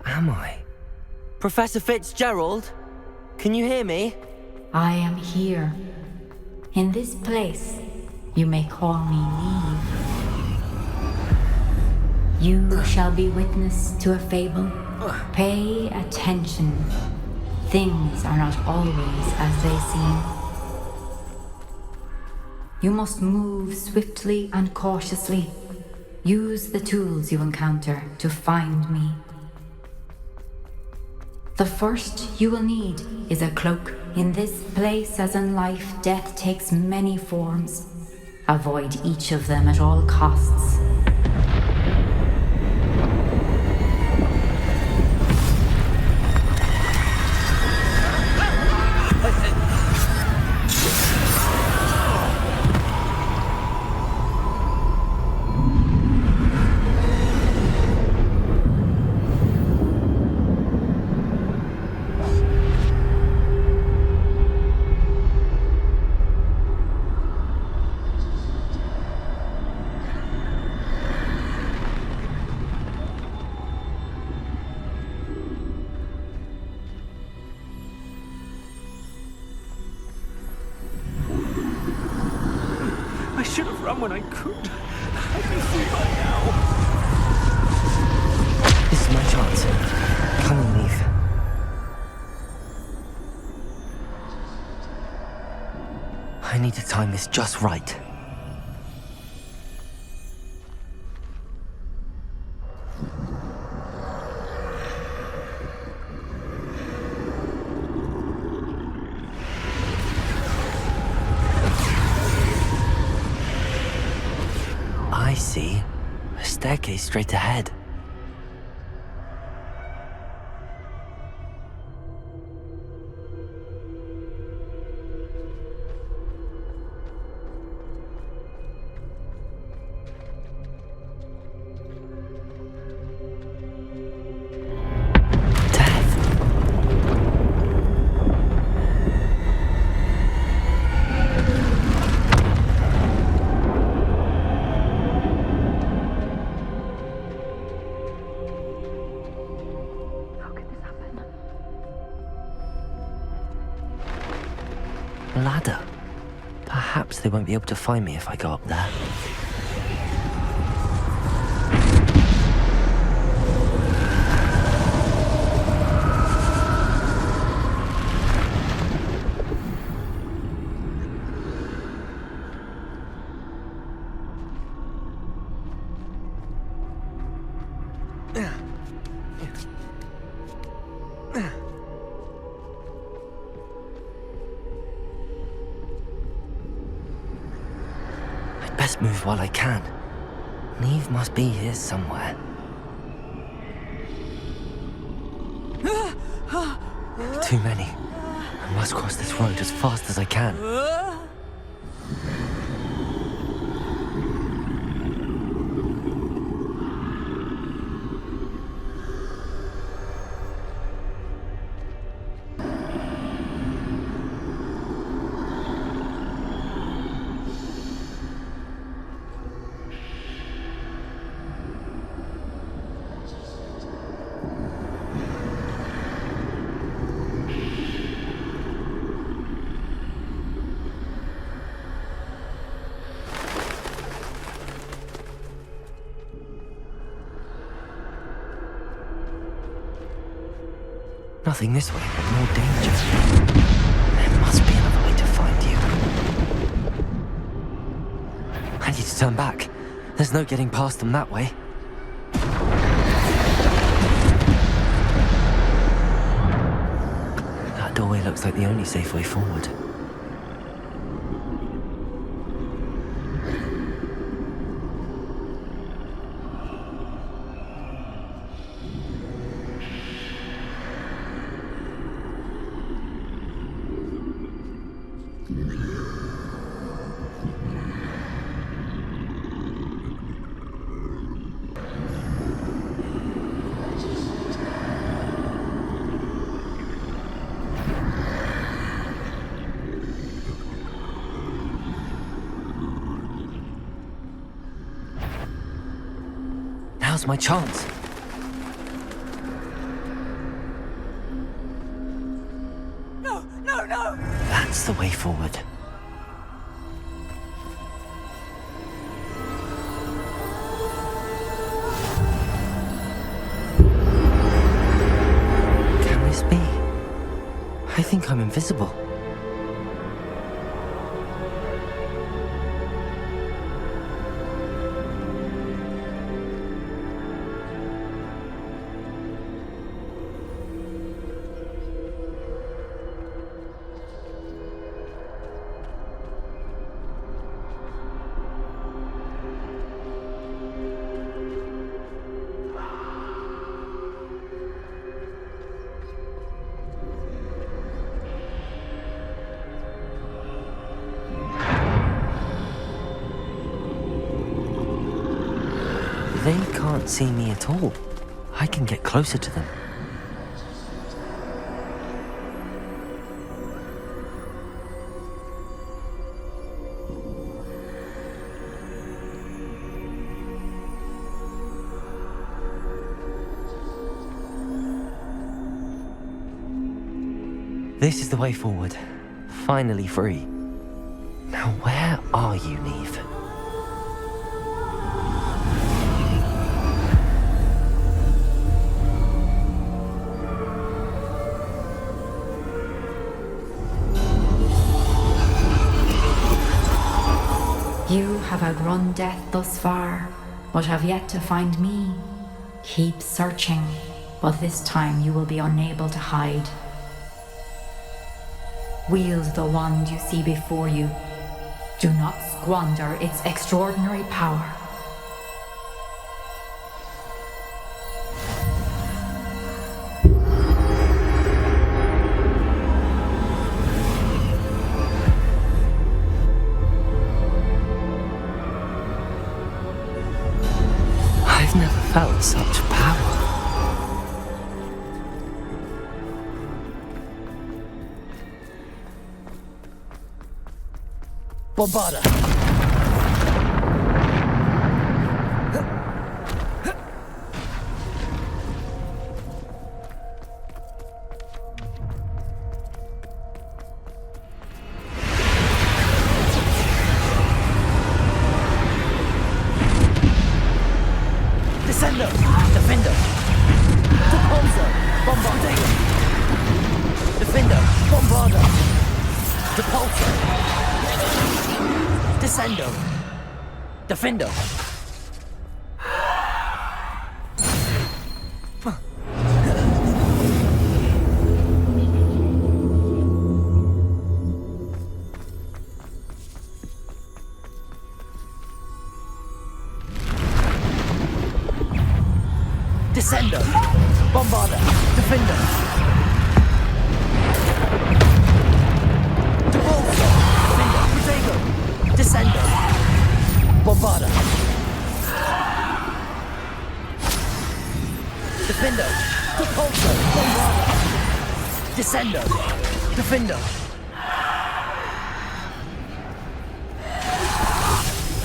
Where am I? Professor Fitzgerald? Can you hear me? I am here. In this place, you may call me Neve. You shall be witness to a fable. Pay attention. Things are not always as they seem. You must move swiftly and cautiously. Use the tools you encounter to find me. The first you will need is a cloak. In this place, as in life, death takes many forms. Avoid each of them at all costs. I should have run when I could. I'd be free by now. This is my chance. Come on, Neve. I need to time this just right. I see. A staircase straight ahead. Ladder. Perhaps they won't be able to find me if I go up there. Best move while I can. Neve must be here somewhere. Too many. I must cross this road as fast as I can. Nothing this way, but more danger. There must be another way to find you. I need to turn back. There's no getting past them that way. That doorway looks like the only safe way forward. Now's my chance. the way forward. Can this be? I think I'm invisible. They can't see me at all. I can get closer to them. This is the way forward. Finally free. Now where are you, Neve? You have outrun death thus far, but have yet to find me. Keep searching, but this time you will be unable to hide. Wield the wand you see before you. Do not squander its extraordinary power. I've never felt such power. Bombarda! Descendo! Defender! Depulso! Bombarda! Defender! Bombarda! Depulso! Descendo! Defendo! Descendo! Bombarda! Defender! Depulso! Defender! Protego! Descendo! Bombarda! Defender! Depulso! Bombarda! Descendo! Defender!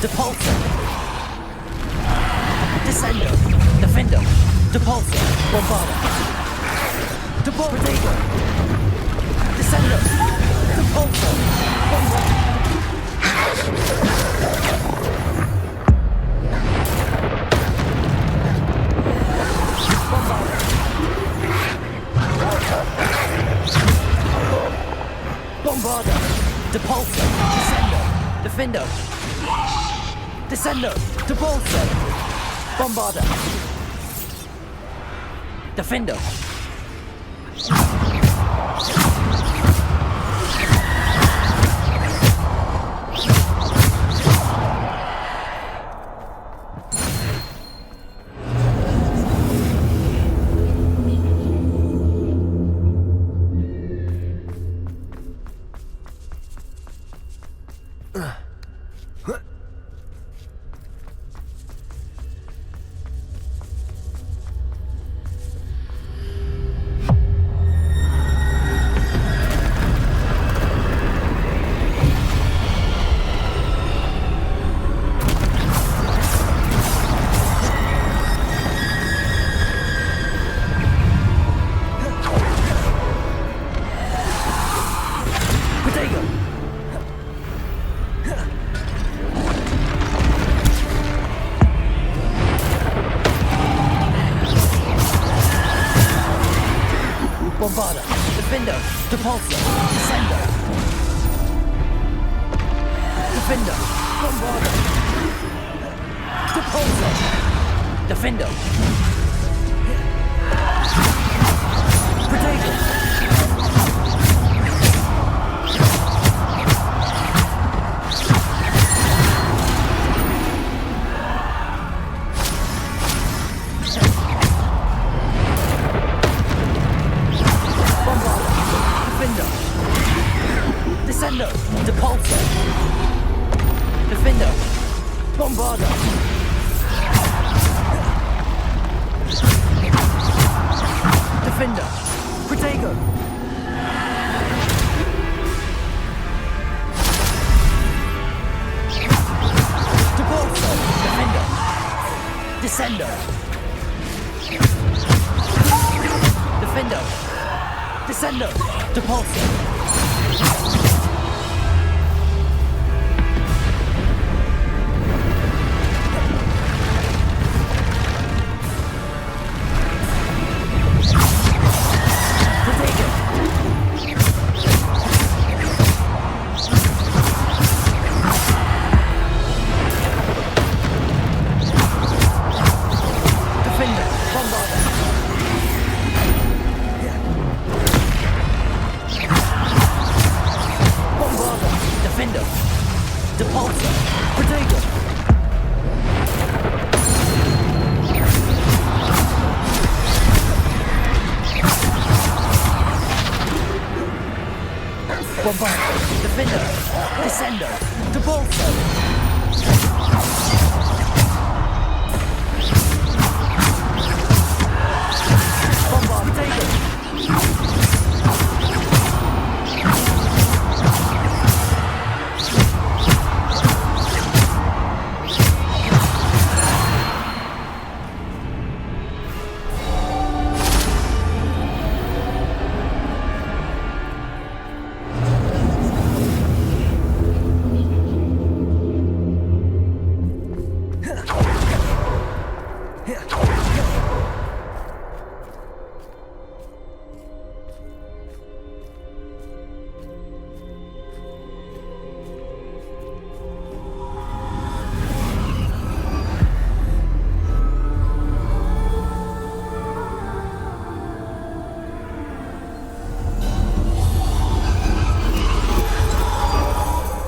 Depulso! Descendo! Defender! Depulso! Bombarda! Protego! Descendo! Depulso! Bombarda! Bombarda! Depulso! Descendo! Defendo! Descendo! Depulso! Bombarda! Defendo! Bombarder, Defender, Depulsor, Descender. Defender, Bombarder, Depulsor, Defender. Potato. Descender, Depulsor, Defender, Bombarder, Defender, Protego, Depulsor, Defender, Descender, Defender, Descender, Depulsor. Bombarder, Defender, Descender, Depulsor. Bombarder, Potato.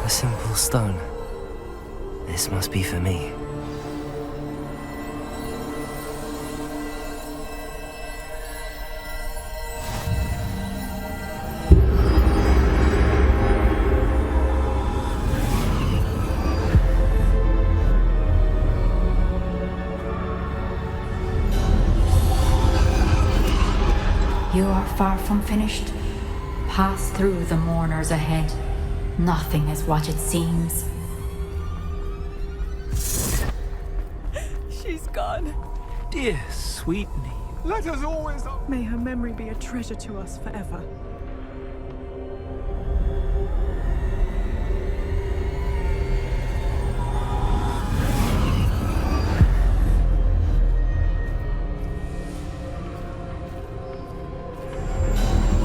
A simple stone. This must be for me. You are far from finished. Pass through the mourners ahead. Nothing is what it seems. She's gone. Dear sweet Neve. Let us always... May her memory be a treasure to us forever.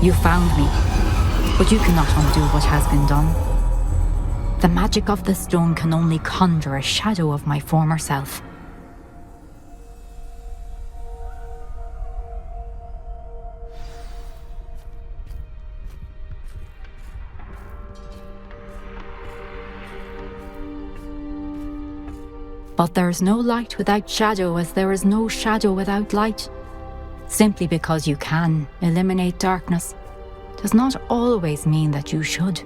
You found me, but you cannot undo what has been done. The magic of the stone can only conjure a shadow of my former self. But there is no light without shadow, as there is no shadow without light. Simply because you can eliminate darkness does not always mean that you should.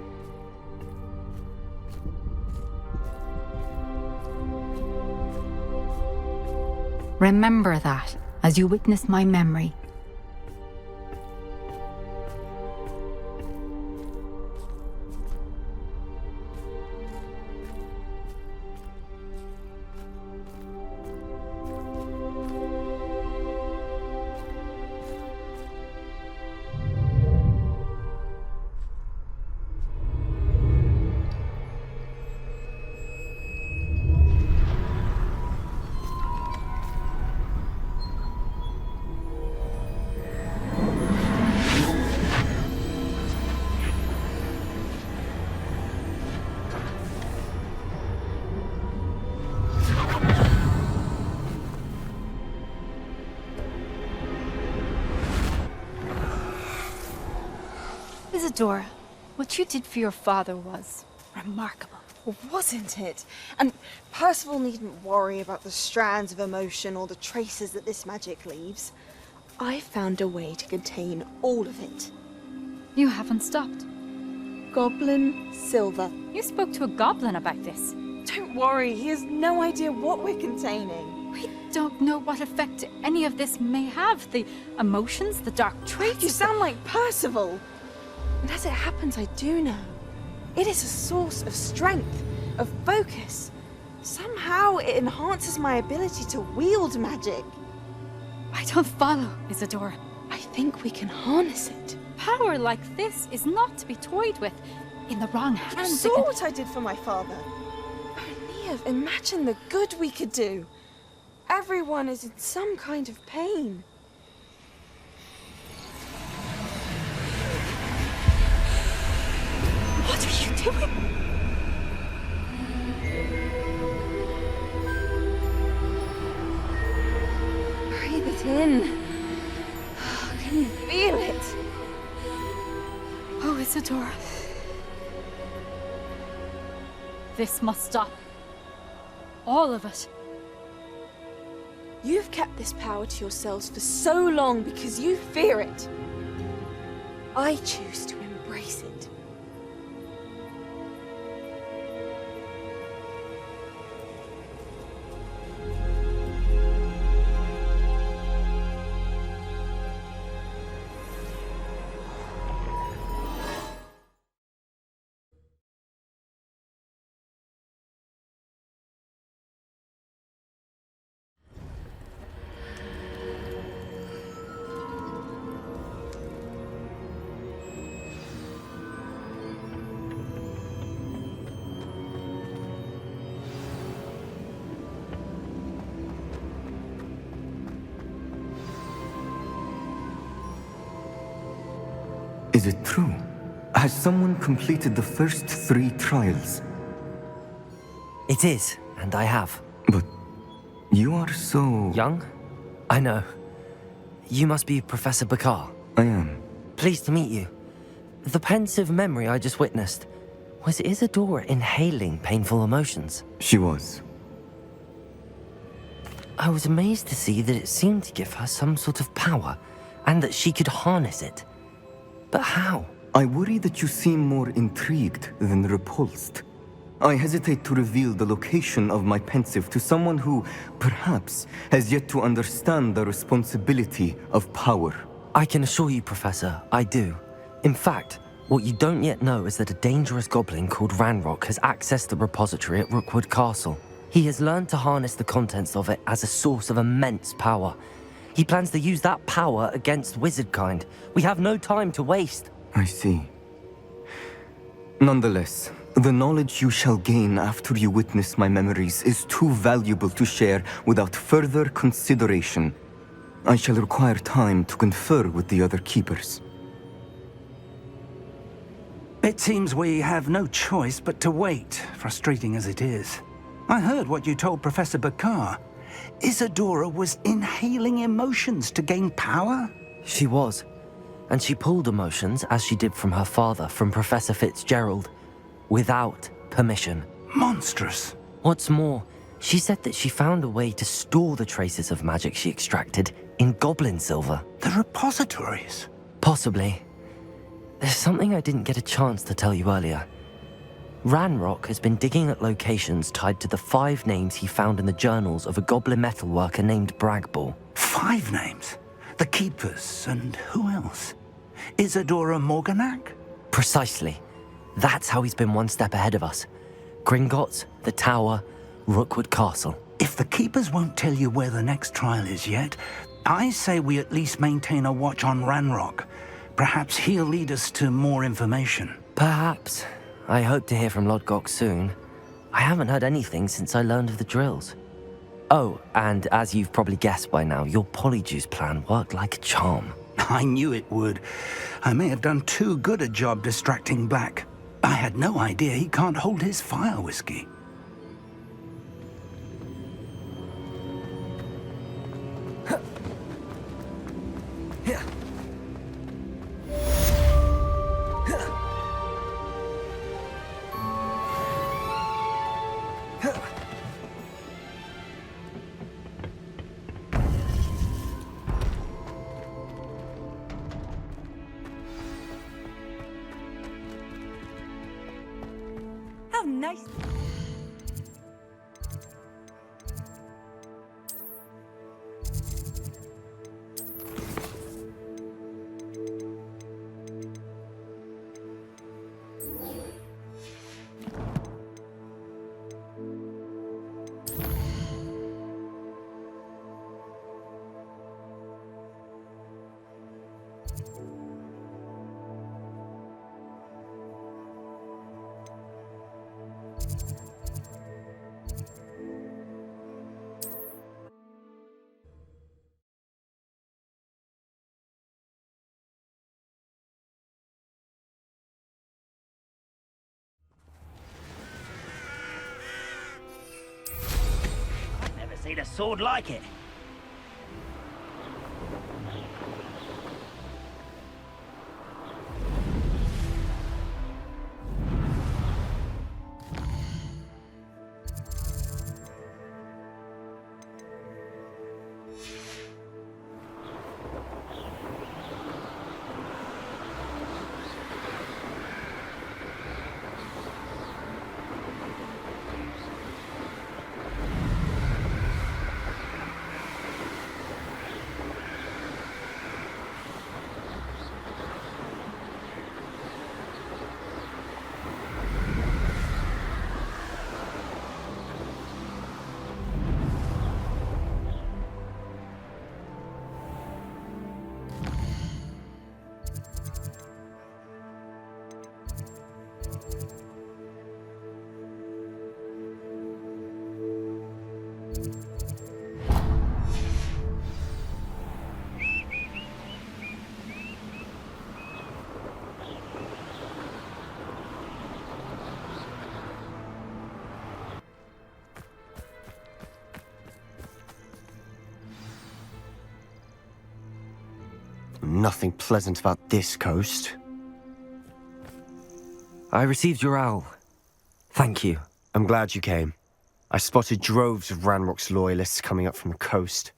Remember that as you witness my memory. Isadora, what you did for your father was remarkable. Well, wasn't it? And Percival needn't worry about the strands of emotion or the traces that this magic leaves. I found a way to contain all of it. You haven't stopped. Goblin silver. You spoke to a goblin about this. Don't worry, he has no idea what we're containing. We don't know what effect any of this may have. The emotions, the dark traits. You sound like Percival. And as it happens, I do know. It is a source of strength, of focus. Somehow it enhances my ability to wield magic. I don't follow, Isadora. I think we can harness it. Power like this is not to be toyed with. In the wrong You hands, saw what I did for my father. Oh, Neve, imagine the good we could do. Everyone is in some kind of pain. What are you doing? Breathe it in. Can you feel it? Oh, Isadora. This must stop. All of it. You've kept this power to yourselves for so long because you fear it. I choose to embrace it. Is it true? Has someone completed the first 3 trials? It is, and I have. But you are so... Young? I know. You must be Professor Bakar. I am. Pleased to meet you. The pensive memory I just witnessed, was Isadora inhaling painful emotions? She was. I was amazed to see that it seemed to give her some sort of power, and that she could harness it. But how? I worry that you seem more intrigued than repulsed. I hesitate to reveal the location of my pensive to someone who, perhaps, has yet to understand the responsibility of power. I can assure you, Professor, I do. In fact, what you don't yet know is that a dangerous goblin called Ranrock has accessed the repository at Rookwood Castle. He has learned to harness the contents of it as a source of immense power. He plans to use that power against wizardkind. We have no time to waste. I see. Nonetheless, the knowledge you shall gain after you witness my memories is too valuable to share without further consideration. I shall require time to confer with the other keepers. It seems we have no choice but to wait, frustrating as it is. I heard what you told Professor Bakar. Isadora was inhaling emotions to gain power? She was. And she pulled emotions, as she did from her father, from Professor Fitzgerald, without permission. Monstrous. What's more, she said that she found a way to store the traces of magic she extracted in goblin silver. The repositories. Possibly. There's something I didn't get a chance to tell you earlier. Ranrock has been digging at locations tied to the 5 names he found in the journals of a goblin metalworker named Bragball. 5 names? The Keepers, and who else? Isadora Morganac? Precisely. That's how he's been one step ahead of us. Gringotts, the Tower, Rookwood Castle. If the Keepers won't tell you where the next trial is yet, I say we at least maintain a watch on Ranrock. Perhaps he'll lead us to more information. Perhaps. I hope to hear from Lodgok soon. I haven't heard anything since I learned of the drills. Oh, and as you've probably guessed by now, your Polyjuice plan worked like a charm. I knew it would. I may have done too good a job distracting Black. I had no idea he can't hold his fire whiskey. Nice. Never seen a sword like it. Nothing pleasant about this coast. I received your owl. Thank you. I'm glad you came. I spotted droves of Ranrock's loyalists coming up from the coast.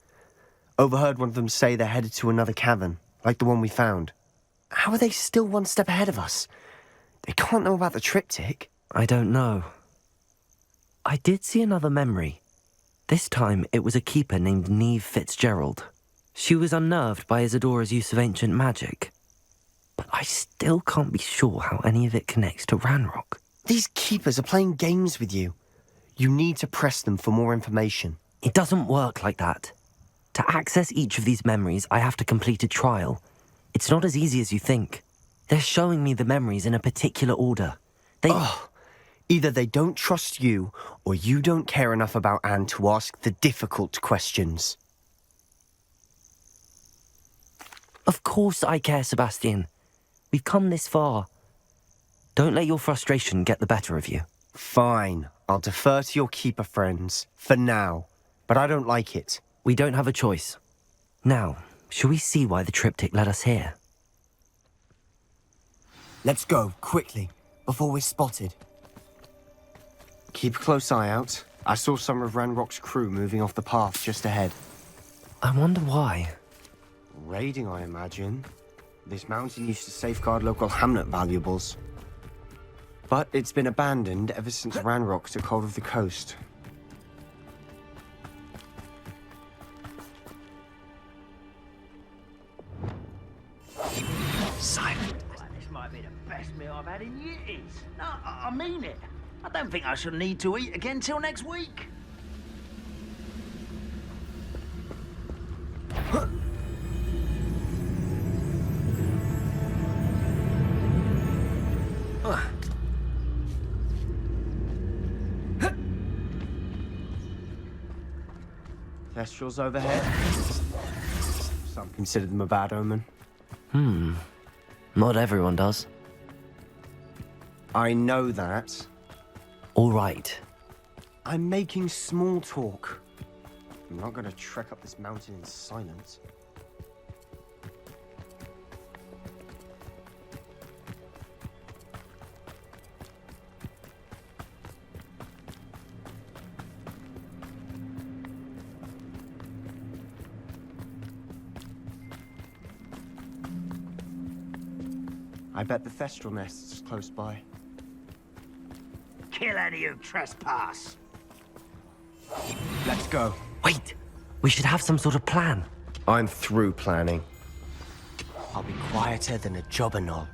Overheard one of them say they're headed to another cavern, like the one we found. How are they still one step ahead of us? They can't know about the triptych. I don't know. I did see another memory. This time it was a keeper named Neve Fitzgerald. She was unnerved by Isadora's use of ancient magic. But I still can't be sure how any of it connects to Ranrock. These keepers are playing games with you. You need to press them for more information. It doesn't work like that. To access each of these memories, I have to complete a trial. It's not as easy as you think. They're showing me the memories in a particular order. Either they don't trust you, or you don't care enough about Anne to ask the difficult questions. Of course I care, Sebastian. We've come this far. Don't let your frustration get the better of you. Fine, I'll defer to your keeper friends, for now. But I don't like it. We don't have a choice. Now, shall we see why the triptych led us here? Let's go, quickly, before we're spotted. Keep a close eye out. I saw some of Ranrock's crew moving off the path just ahead. I wonder why. Raiding, I imagine. This mountain used to safeguard local hamlet valuables. But it's been abandoned ever since Ranrock took hold of the coast. Silent. This might be the best meal I've had in years. No, I mean it. I don't think I shall need to eat again till next week. Thestrals overhead. Some consider them a bad omen. Not everyone does. I know that. All right. I'm making small talk. I'm not gonna trek up this mountain in silence. I bet the Thestral nest's close by. kill any who trespass. Let's go. Wait, we should have some sort of plan. I'm through planning. I'll be quieter than a jobberknoll.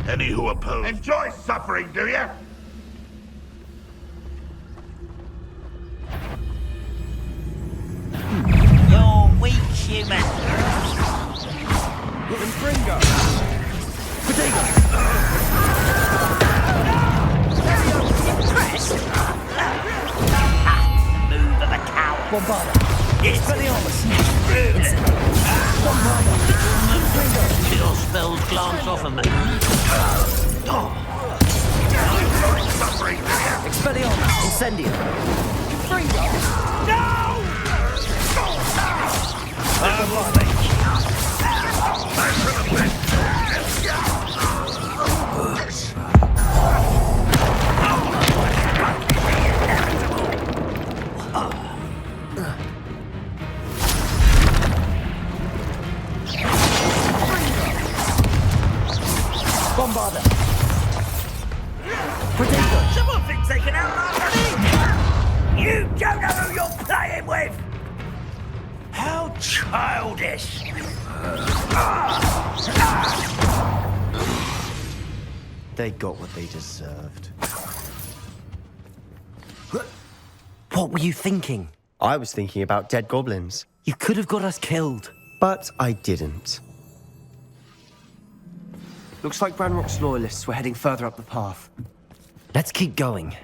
Any who oppose... Enjoy suffering, do you? You're weak, human. Confringo! Impressed? Move of a coward. Bombarda! Expelliarmus! Your spells glance off of me. Suffering, do you? Expelliarmus! Incendio! Bombarda! Someone thinks they can outrun me! You don't know who you're playing with! How childish! They got what they deserved. What were you thinking? I was thinking about dead goblins, You could have got us killed. but I didn't. Looks like Ranrock's loyalists were heading further up the path. Let's keep going.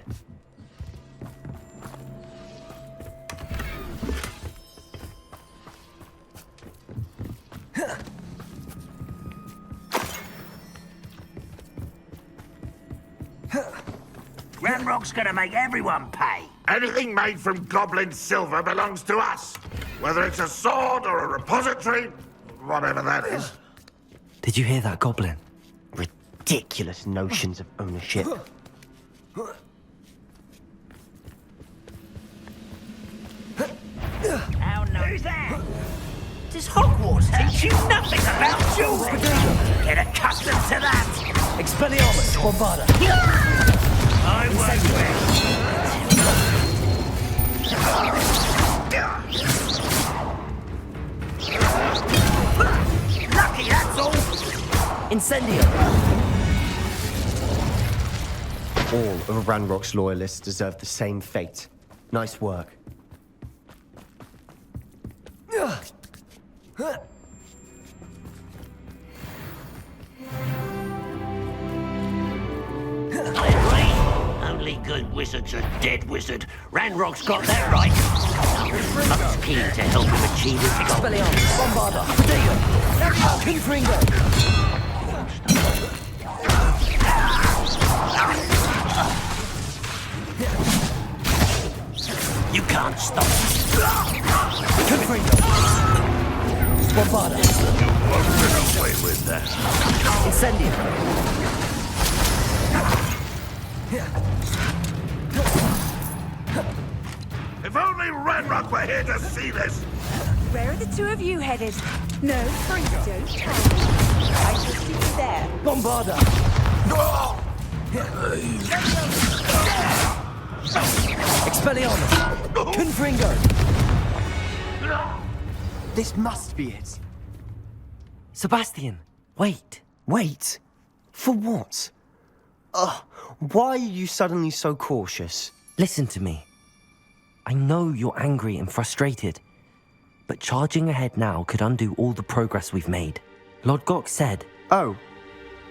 Ranrock's gonna make everyone pay. Anything made from goblin silver belongs to us. Whether it's a sword or a repository, whatever that is. Did you hear that, Goblin? Ridiculous notions of ownership. How knows that? Does Hogwarts teach you nothing about jewelry? Get accustomed to that. Expelliarmus! Bombarda! I won't Lucky, that's all. Incendio! All of Ranrock's loyalists deserve the same fate. Nice work. Only good wizards are dead wizard. Ranrock's got that right. I was keen to help him achieve his goal. Expelliarmus! Bombarda! Confringo! You can't stop us. Confringo! Bombarda! Away with that. Incendio! If only Ranrock were here to see this. Where are the two of you headed? No, don't tell me. I shall see you there. Bombarda! Expelliarmus! Confringo! This must be it. Sebastian, wait. Wait. For what? Ugh. Why are you suddenly so cautious? Listen to me. I know you're angry and frustrated, but charging ahead now could undo all the progress we've made. Lord Gok said... Oh,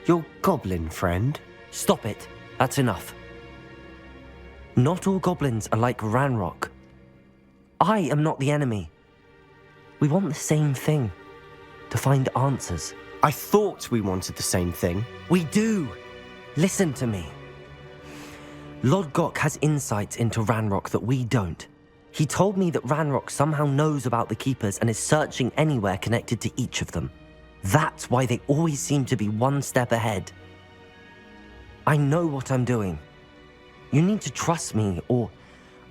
your goblin friend? Stop it. That's enough. Not all goblins are like Ranrock. I am not the enemy. We want the same thing. To find answers. I thought we wanted the same thing. We do. Listen to me. Lord Gok has insights into Ranrock that we don't. He told me that Ranrock somehow knows about the Keepers and is searching anywhere connected to each of them. That's why they always seem to be one step ahead. I know what I'm doing. You need to trust me, or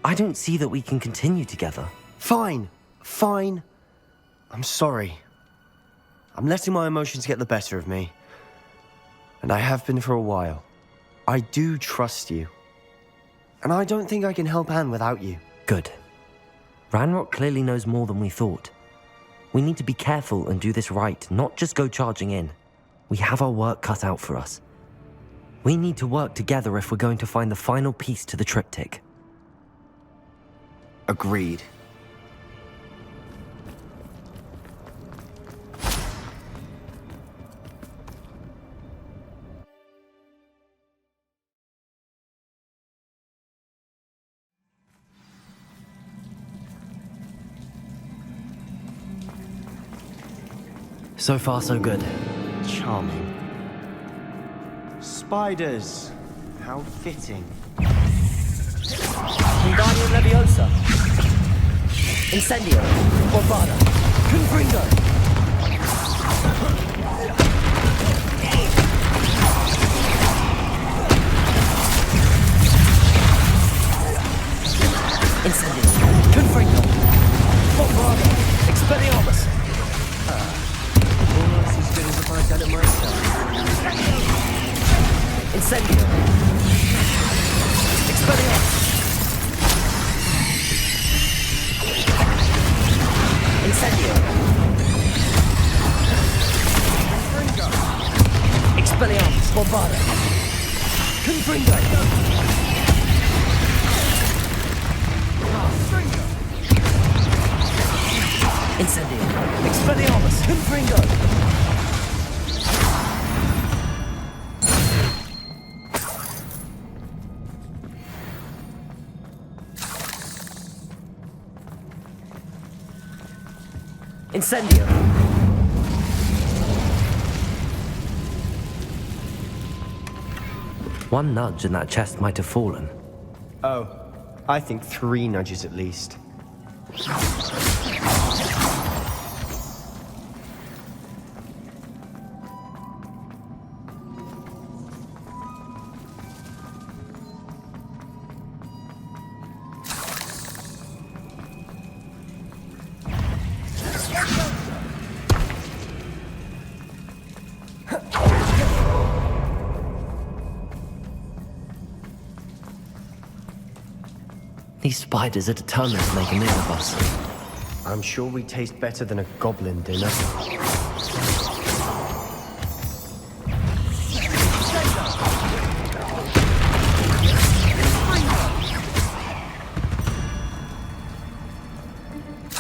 I don't see that we can continue together. Fine. Fine. I'm sorry. I'm letting my emotions get the better of me. And I have been for a while. I do trust you. And I don't think I can help Anne without you. Good. Ranrock clearly knows more than we thought. We need to be careful and do this right, not just go charging in. We have our work cut out for us. We need to work together if we're going to find the final piece to the triptych. Agreed. So far, so good. Charming. Spiders. How fitting. Wingardium Leviosa. Incendio. Bombada. Confringo. Incendio. Confringo. Bombada. Expelliarmus. Almost as good as if I'd done it myself. Incendio. Expelliarmus. Incendio. Confringo. Expelliarmus. Bombada. Confringo. Incendio. Expelliarmus. Confringo. Incendio. One nudge and that chest might have fallen. Oh, I think 3 nudges at least. These spiders are determined to make a meal of us. I'm sure we taste better than a goblin dinner.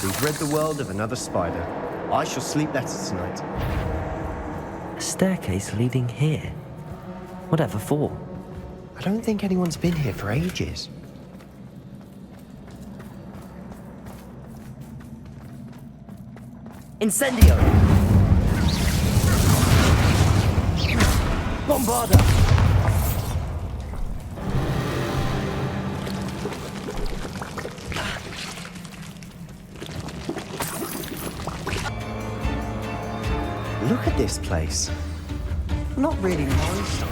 We've rid the world of another spider. I shall sleep better tonight. A staircase leading here. Whatever for? I don't think anyone's been here for ages. Incendio! Bombarda! Look at this place. Not really my style.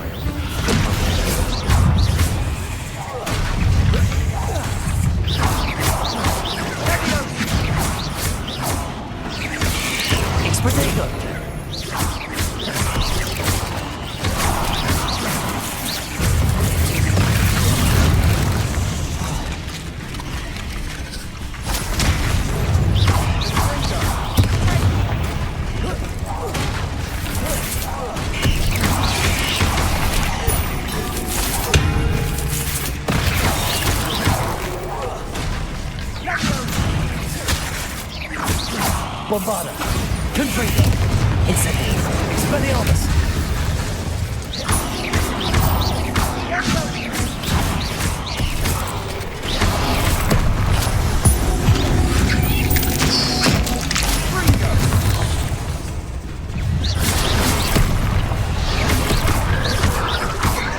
Potato! Bombada! Confringo! Incendio! Expelliarmus!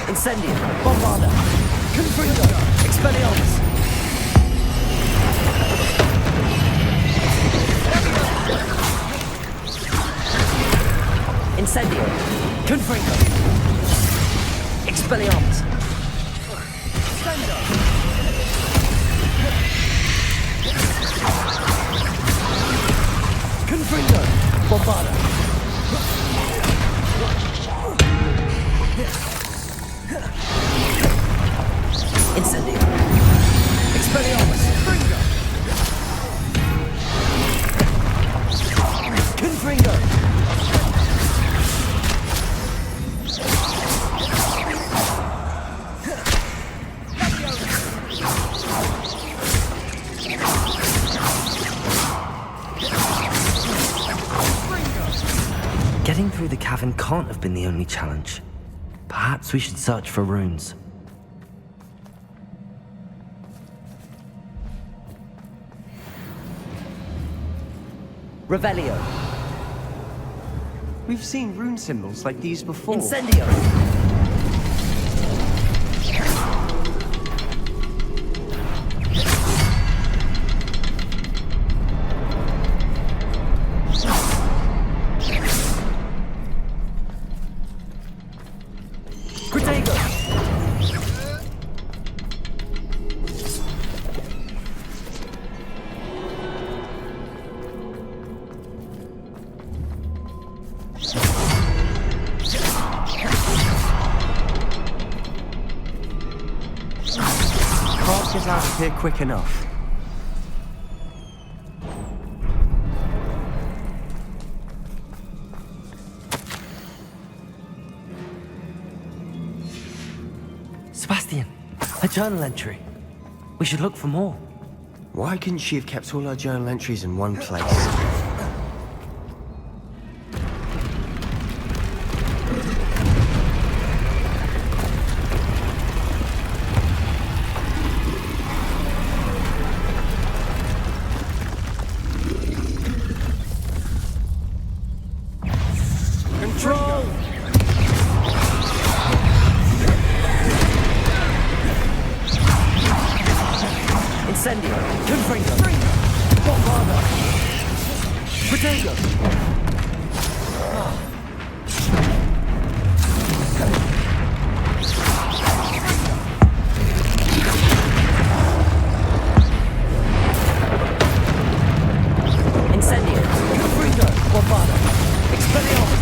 Incendio! Bombada! Confringo! Expelliarmus! Incendio! Confringo! Expelliarmus! Confringo! Bombada! Incendio. Expelliarmus. Confringo. Getting through the cavern can't have been the only challenge. Perhaps we should search for runes. Revelio. We've seen rune symbols like these before. Incendio. Protego. Can't get out of here quick enough. Sebastian, a journal entry. We should look for more. Why couldn't she have kept all her journal entries in one place? Control! Incendio! Confringo! Bombarda! Protego! Incendio! Confringo! Bombarda! Expelliarmus!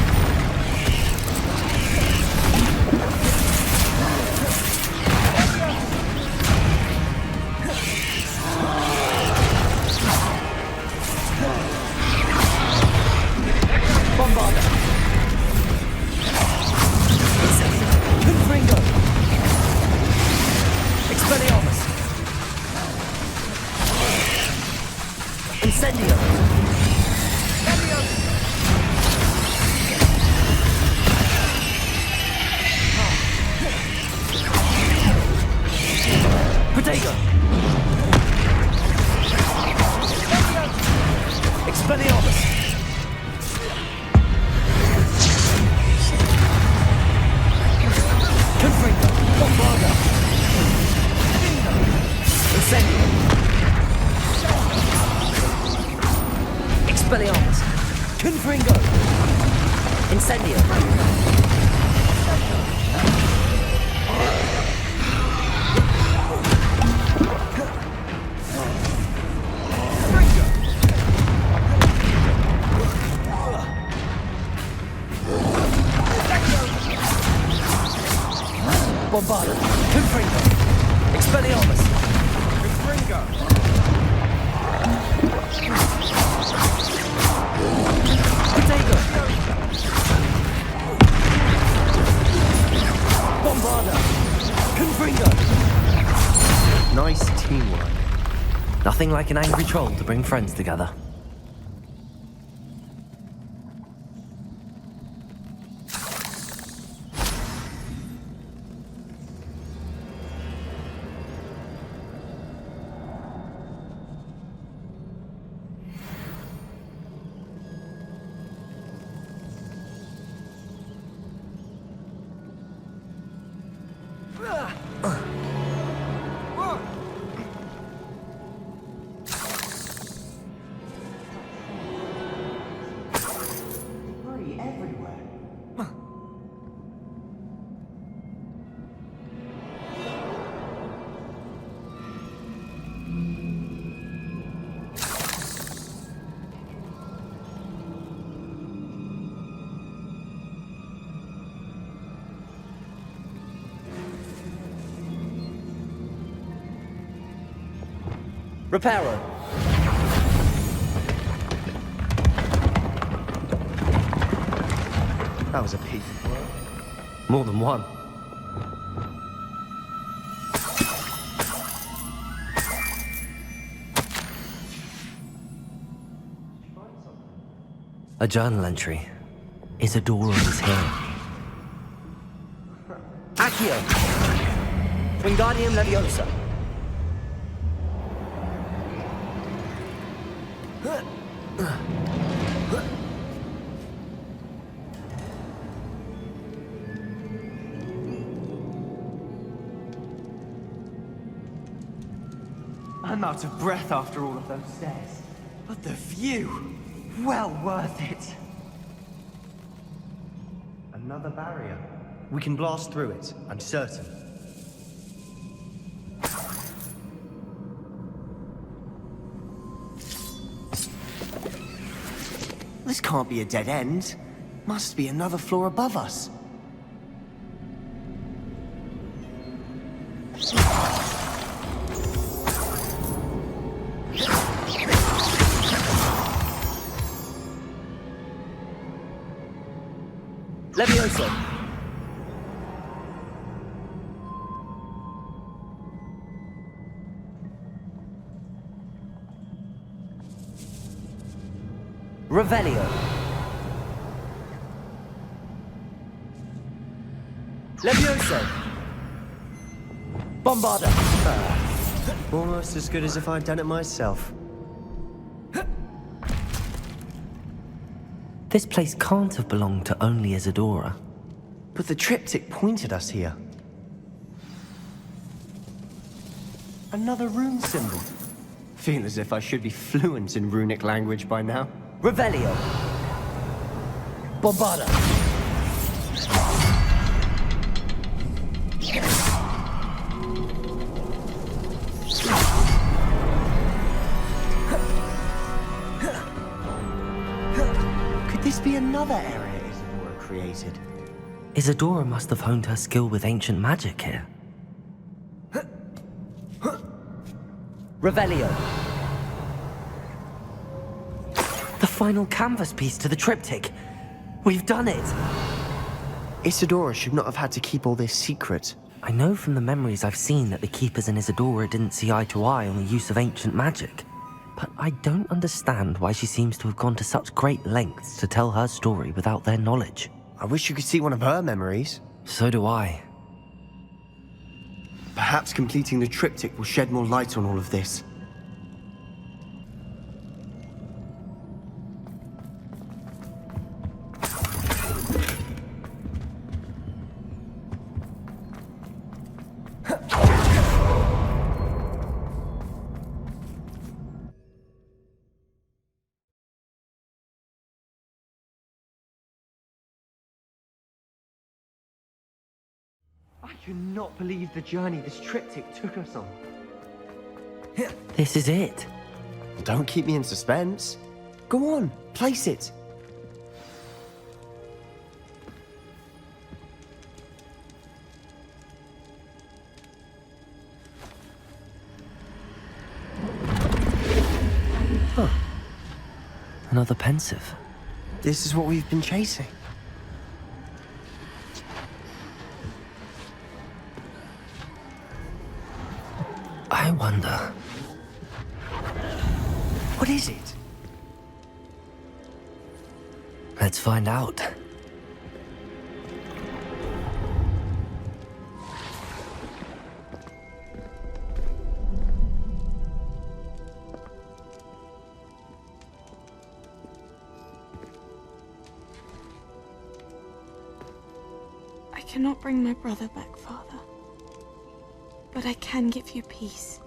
Bombarda! Incendio! Confringo! Expelliarmus! Incendio! Protego! Expelliarmus! Confringo! Bombarda! Incendio! Expelliarmus! Confringo! Incendio! Bombarda! Confringo! Expelliarmus! Confringo! Protego! Bombarda! Confringo! Nice teamwork. Nothing like an angry troll to bring friends together. Reparo. That was a piece of work. More than one. A journal entry. Isadora is here. Accio! Wingardium Leviosa! I'm out of breath after all of those stairs. But the view! Well worth it! Another barrier. We can blast through it, I'm certain. This can't be a dead end. Must be another floor above us. Leviosa! Revelio! Leviosa! Bombarda! Almost as good as if I'd done it myself. This place can't have belonged to only Isadora. But the triptych pointed us here. Another rune symbol. Feel as if I should be fluent in runic language by now. Revelio! Bombarda! Could this be another area Isadora created? Isadora must have honed her skill with ancient magic here. Revelio! The final canvas piece to the triptych. We've done it! Isadora should not have had to keep all this secret. I know from the memories I've seen that the Keepers and Isadora didn't see eye to eye on the use of ancient magic. But I don't understand why she seems to have gone to such great lengths to tell her story without their knowledge. I wish you could see one of her memories. So do I. Perhaps completing the triptych will shed more light on all of this. I cannot believe the journey this triptych took us on. This is it. Don't keep me in suspense. Go on, place it. Huh. Another pensive. This is what we've been chasing. I wonder. What is it? Let's find out. I cannot bring my brother back, Father. But I can give you peace.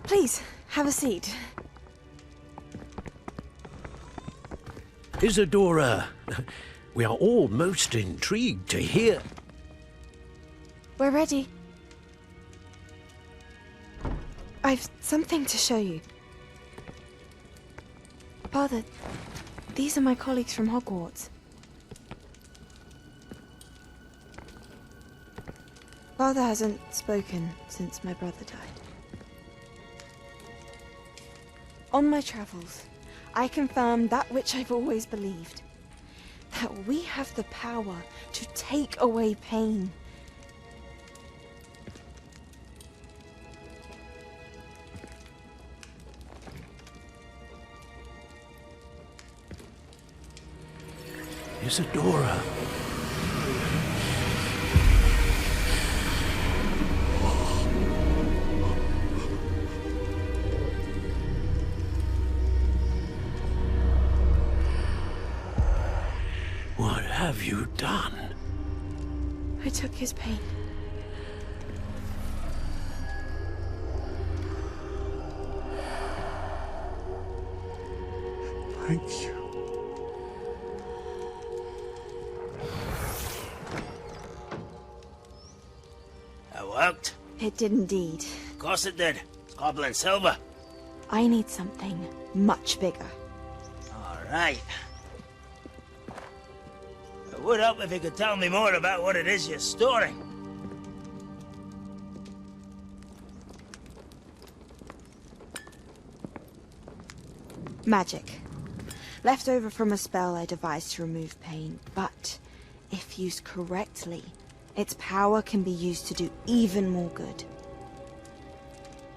Please, have a seat. Isadora, we are all most intrigued to hear. We're ready. I've something to show you. Father, these are my colleagues from Hogwarts. Father hasn't spoken since my brother died. On my travels, I confirmed that which I've always believed. That we have the power to take away pain. Isadora. What have you done? I took his pain. Thank you. That worked? It did indeed. Of course it did. Goblin silver. I need something much bigger. All right. It would help if you could tell me more about what it is you're storing. Magic. Left over from a spell I devised to remove pain, but if used correctly, its power can be used to do even more good.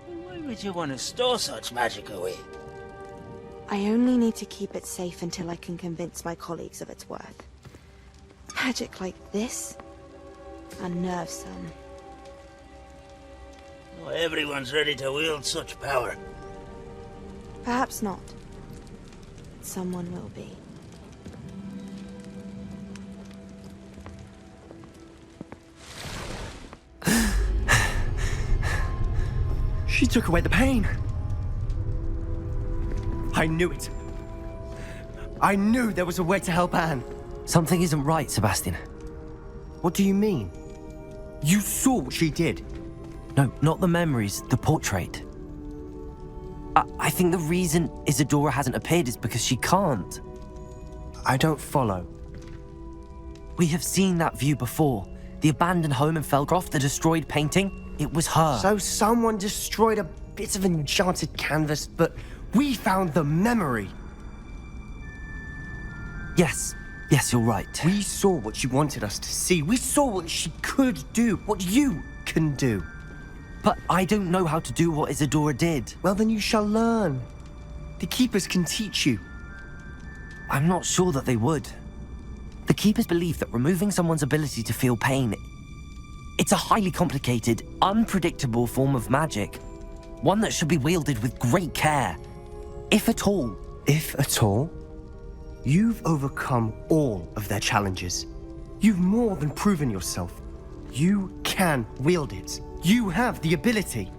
Why would you want to store such magic away? I only need to keep it safe until I can convince my colleagues of its worth. Magic like this unnerves some. Not everyone's ready to wield such power. Perhaps not. Someone will be. She took away the pain. I knew it. I knew there was a way to help Anne. Something isn't right, Sebastian. What do you mean? You saw what she did. No, not the memories, the portrait. I think the reason Isadora hasn't appeared is because she can't. I don't follow. We have seen that view before. The abandoned home in Felgroth, the destroyed painting. It was her. So someone destroyed a bit of enchanted canvas, but we found the memory. Yes, you're right. We saw what she wanted us to see. We saw what she could do, what you can do. But I don't know how to do what Isadora did. Well, then you shall learn. The Keepers can teach you. I'm not sure that they would. The Keepers believe that removing someone's ability to feel pain, it's a highly complicated, unpredictable form of magic. One that should be wielded with great care. If at all. If at all? You've overcome all of their challenges. You've more than proven yourself. You can wield it. You have the ability.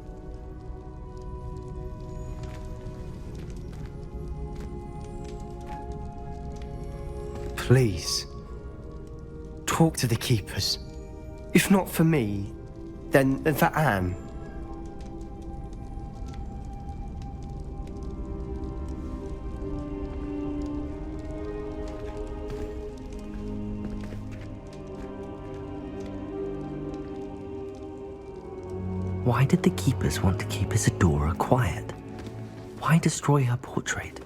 Please, talk to the Keepers. If not for me, then for Anne. Why did the Keepers want to keep Isadora quiet? Why destroy her portrait?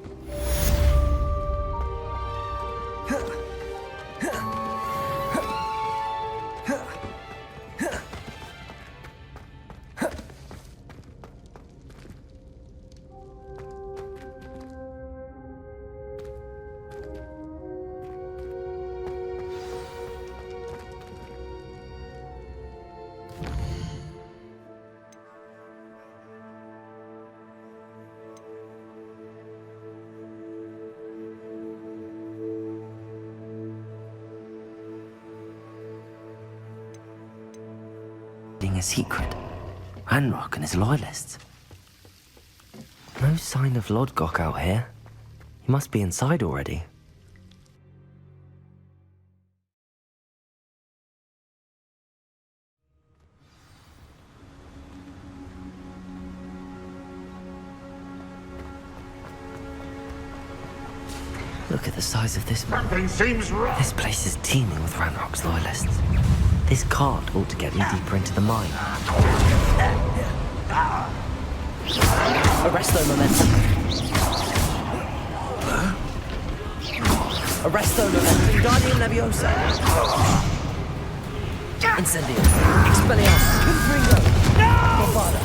A secret. Ranrock and his loyalists. No sign of Lodgok out here. He must be inside already. Look at the size of this map. Something seems wrong. This place is teeming with Ranrock's loyalists. This card ought to get me deeper into the mine. Arresto momentum. Arresto momentum. Guardian Leviosa. Incendio. Expelliarmus. Confringo. Bombada.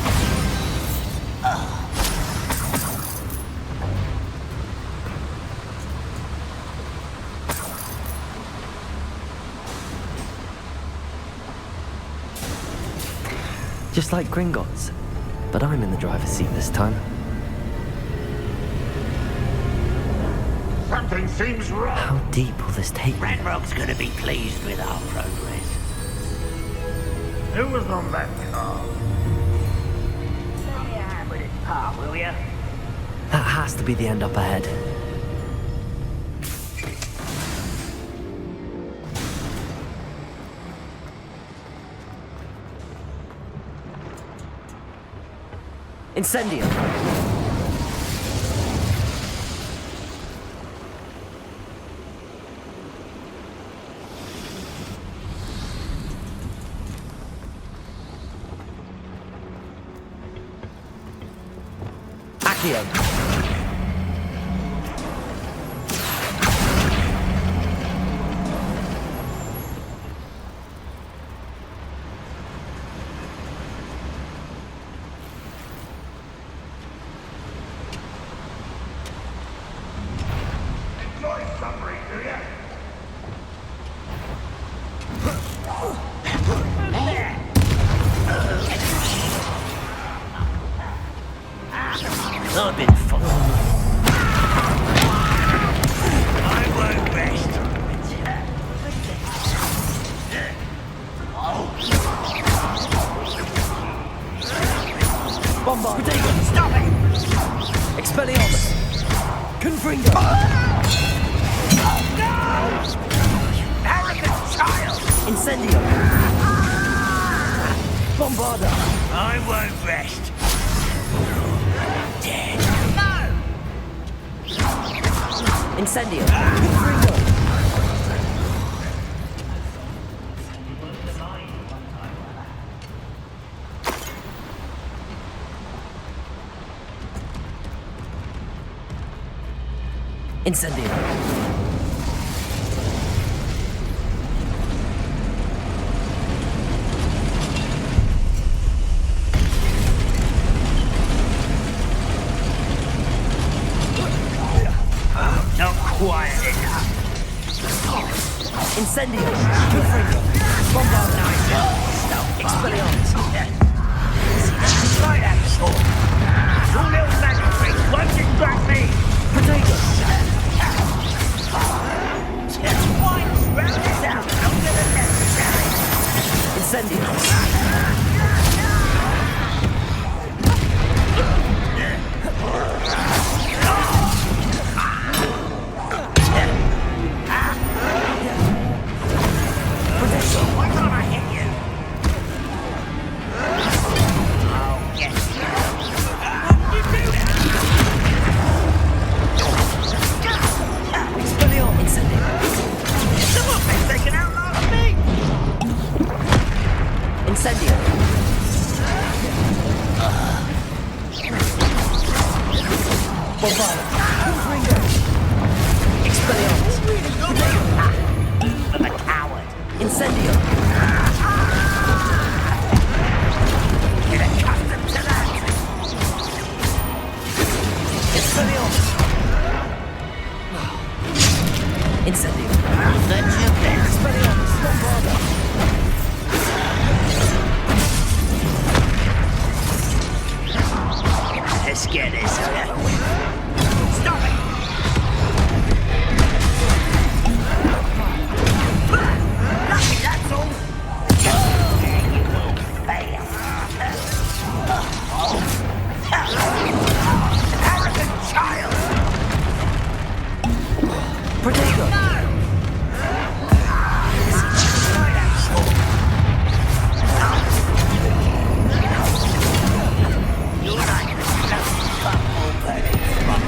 Just like Gringotts, but I'm in the driver's seat this time. Something seems wrong. How deep will this take me? Ranrock's gonna be pleased with our progress. Who was on that car? Lend me a hand with this part, will ya? That has to be the end up ahead. Incendio! Accio! I've been following. I won't rest. Bombard! Stop it! Expelliarmus! Confringo! Arrogant child! Incendio! Bombarda! I won't rest. Dead. No! Incendio! Confringo! Incendio! Not quiet enough. Incendio! Confringo! Bombarda! Stop. Expelliarmus! Try that sword. Your little magic tricks won't distract me. Protego! Round this out. Longer than necessary. Incendio! Why can't I hit you? Oh, yes. You do that. Expelliarmus! Incendio! Someone thinks they can outlast me. Incendio! Bombarda! Confringo! Expelliarmus! I'm a coward. Incendio! Get accustomed to that. Expelliarmus! Incendio! That's your best. Expelliarmus! Bombarda! Let's get this. Stop it. Lucky, that's all. You will fail. Arrogant child. Protego! Try that sword. You're not gonna stop more burning from.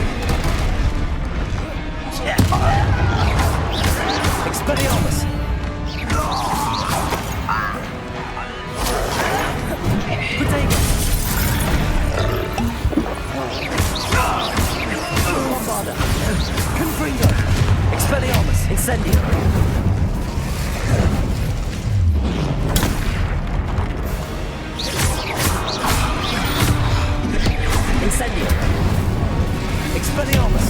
Incendio! Expelliarmus!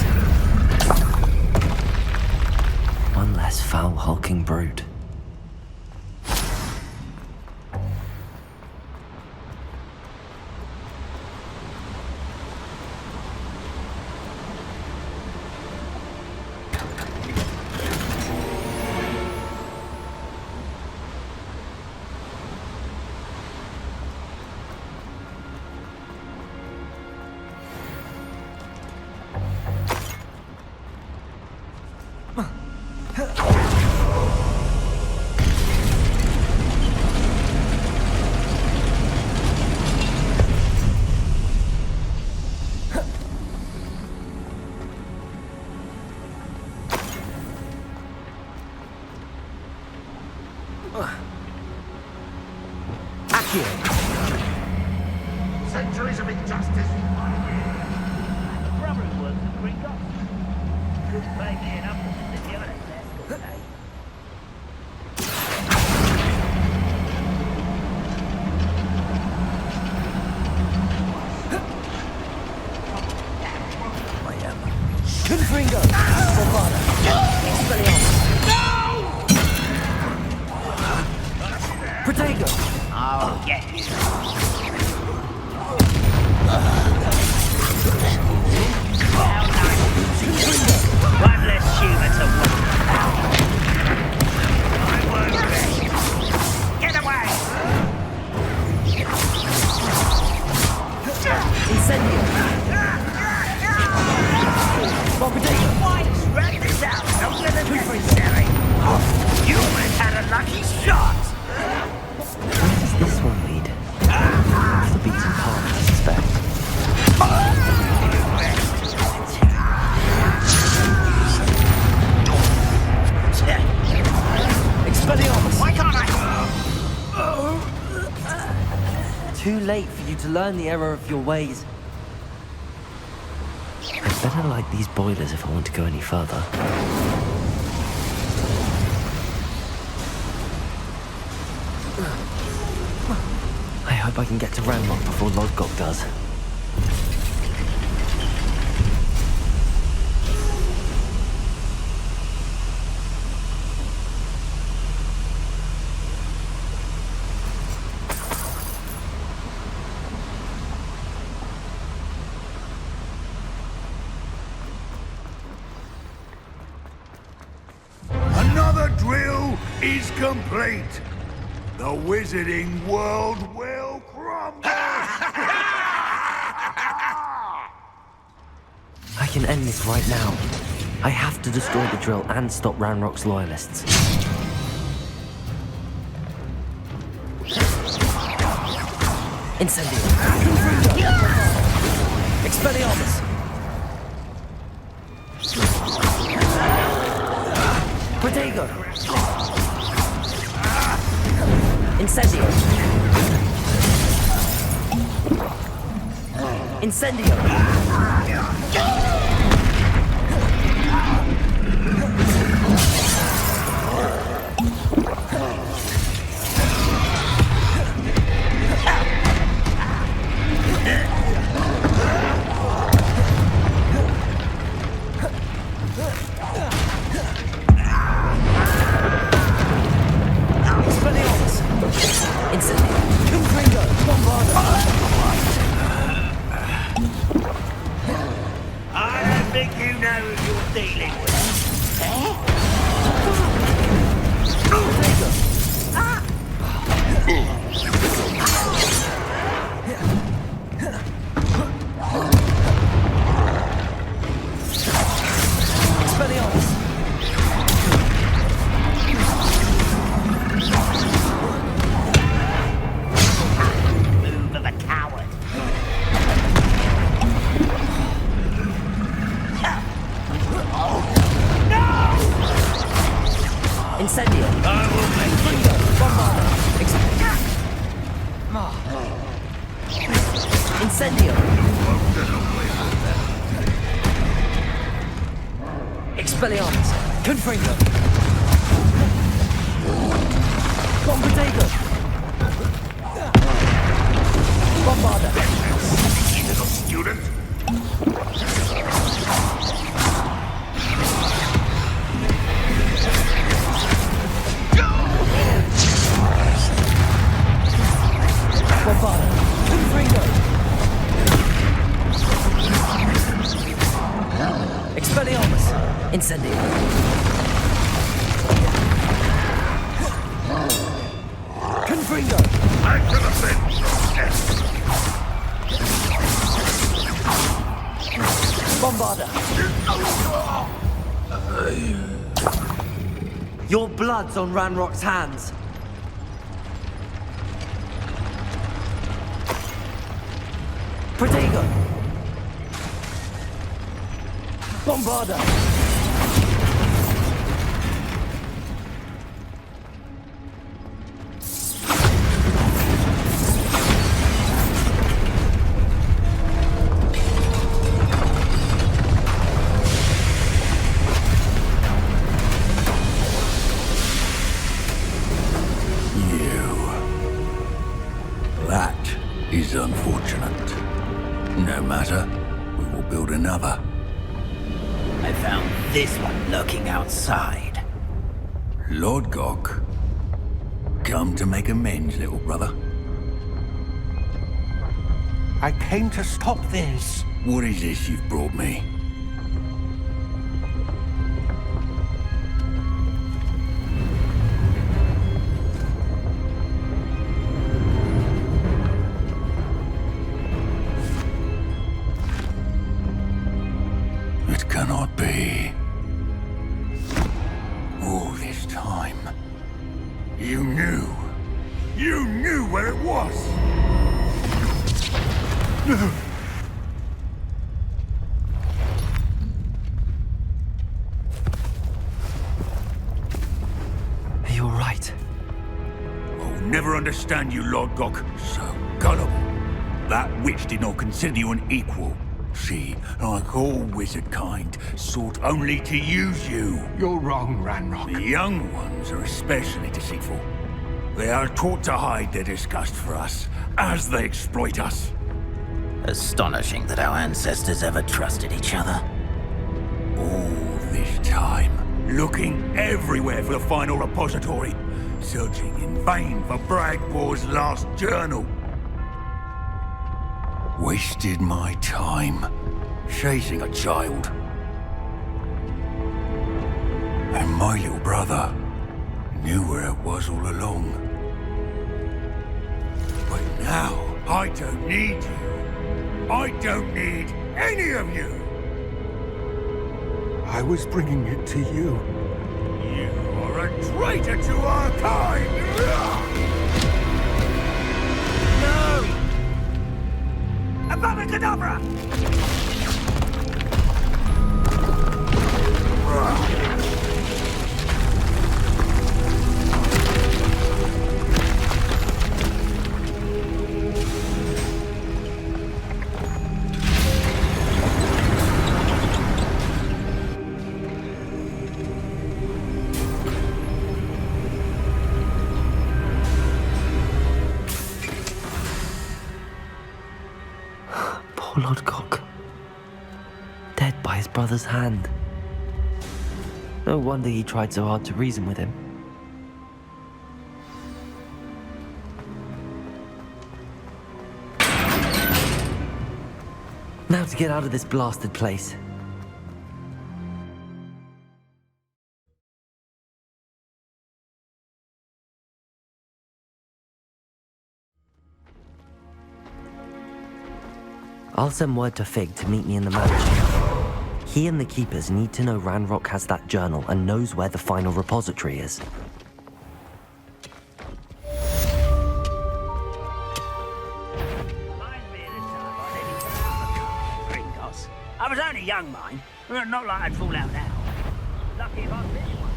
One less foul, hulking brute. Centuries of injustice. Brother who works at Green Gods. Good play being up with the evidence there, today. Confringo! Bombada! Expelliarmus! Protego! I'll get you. One less human to work. I won't rest. Get away! Incendio! Bombardego! Why drag this out longer than necessary? You almost had a lucky shot! Where does this one lead? To the beaten path, I suspect. Expelliarmus! Why can't I? Too late for you to learn the error of your ways. I'd better light these boilers if I want to go any further. I hope I can get to Ranrock before Lodgok does. Another drill is complete. The wizarding world will crumble. I can end this right now. I have to destroy the drill and stop Ranrock's loyalists. Incendio! Expelliarmus! Protego! Incendio! Incendio! Expelliarmus! Incendio! Confringo! Bombada! I don't think you know who you're dealing with. Expelliarmus! Move of a coward. Incendio! I will make Confringo! Bombada! Incendio! Expelliarmus! Confringo! Bombardego! Bombada! You little student. Expelliarmus! Incendio! Confringo! I could have been Bombarda! Your blood's on Ranrock's hands. Protego! Bombarda! That is unfortunate. No matter, we will build another. I found this one lurking outside. Lord Gok, come to make amends, little brother. I came to stop this. What is this you've brought me? It cannot be. All this time, you knew. You knew where it was. No. Are you alright? I'll never understand you, Lord Gok. So gullible. That witch did not consider you an equal. She, like all wizard kind, sought only to use you. You're wrong, Ranrock. The young ones are especially deceitful. They are taught to hide their disgust for us, as they exploit us. Astonishing that our ancestors ever trusted each other. All this time, looking everywhere for the final repository, searching in vain for Bragbor's last journal. Wasted my time chasing a child. And my little brother knew where it was all along. But now, I don't need you. I don't need any of you. I was bringing it to you. You are a traitor to our kind! No! Avada Kedavra! Poor Lord Gok. Dead by his brother's hand. No wonder he tried so hard to reason with him. Now to get out of this blasted place. I'll send word to Fig to meet me in the mansion. He and the Keepers need to know Ranrock has that journal and knows where the final repository is. I was only young, mind. Not like I'd fall out now. Lucky if I finished one.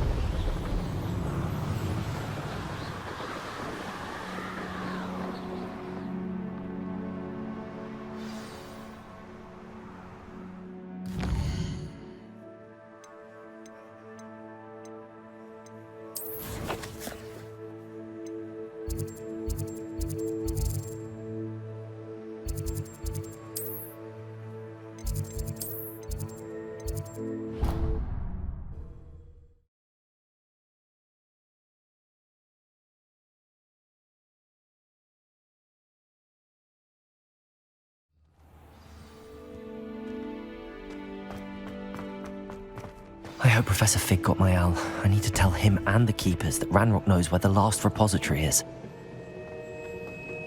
I hope Professor Fig got my owl. I need to tell him and the Keepers that Ranrock knows where the last repository is.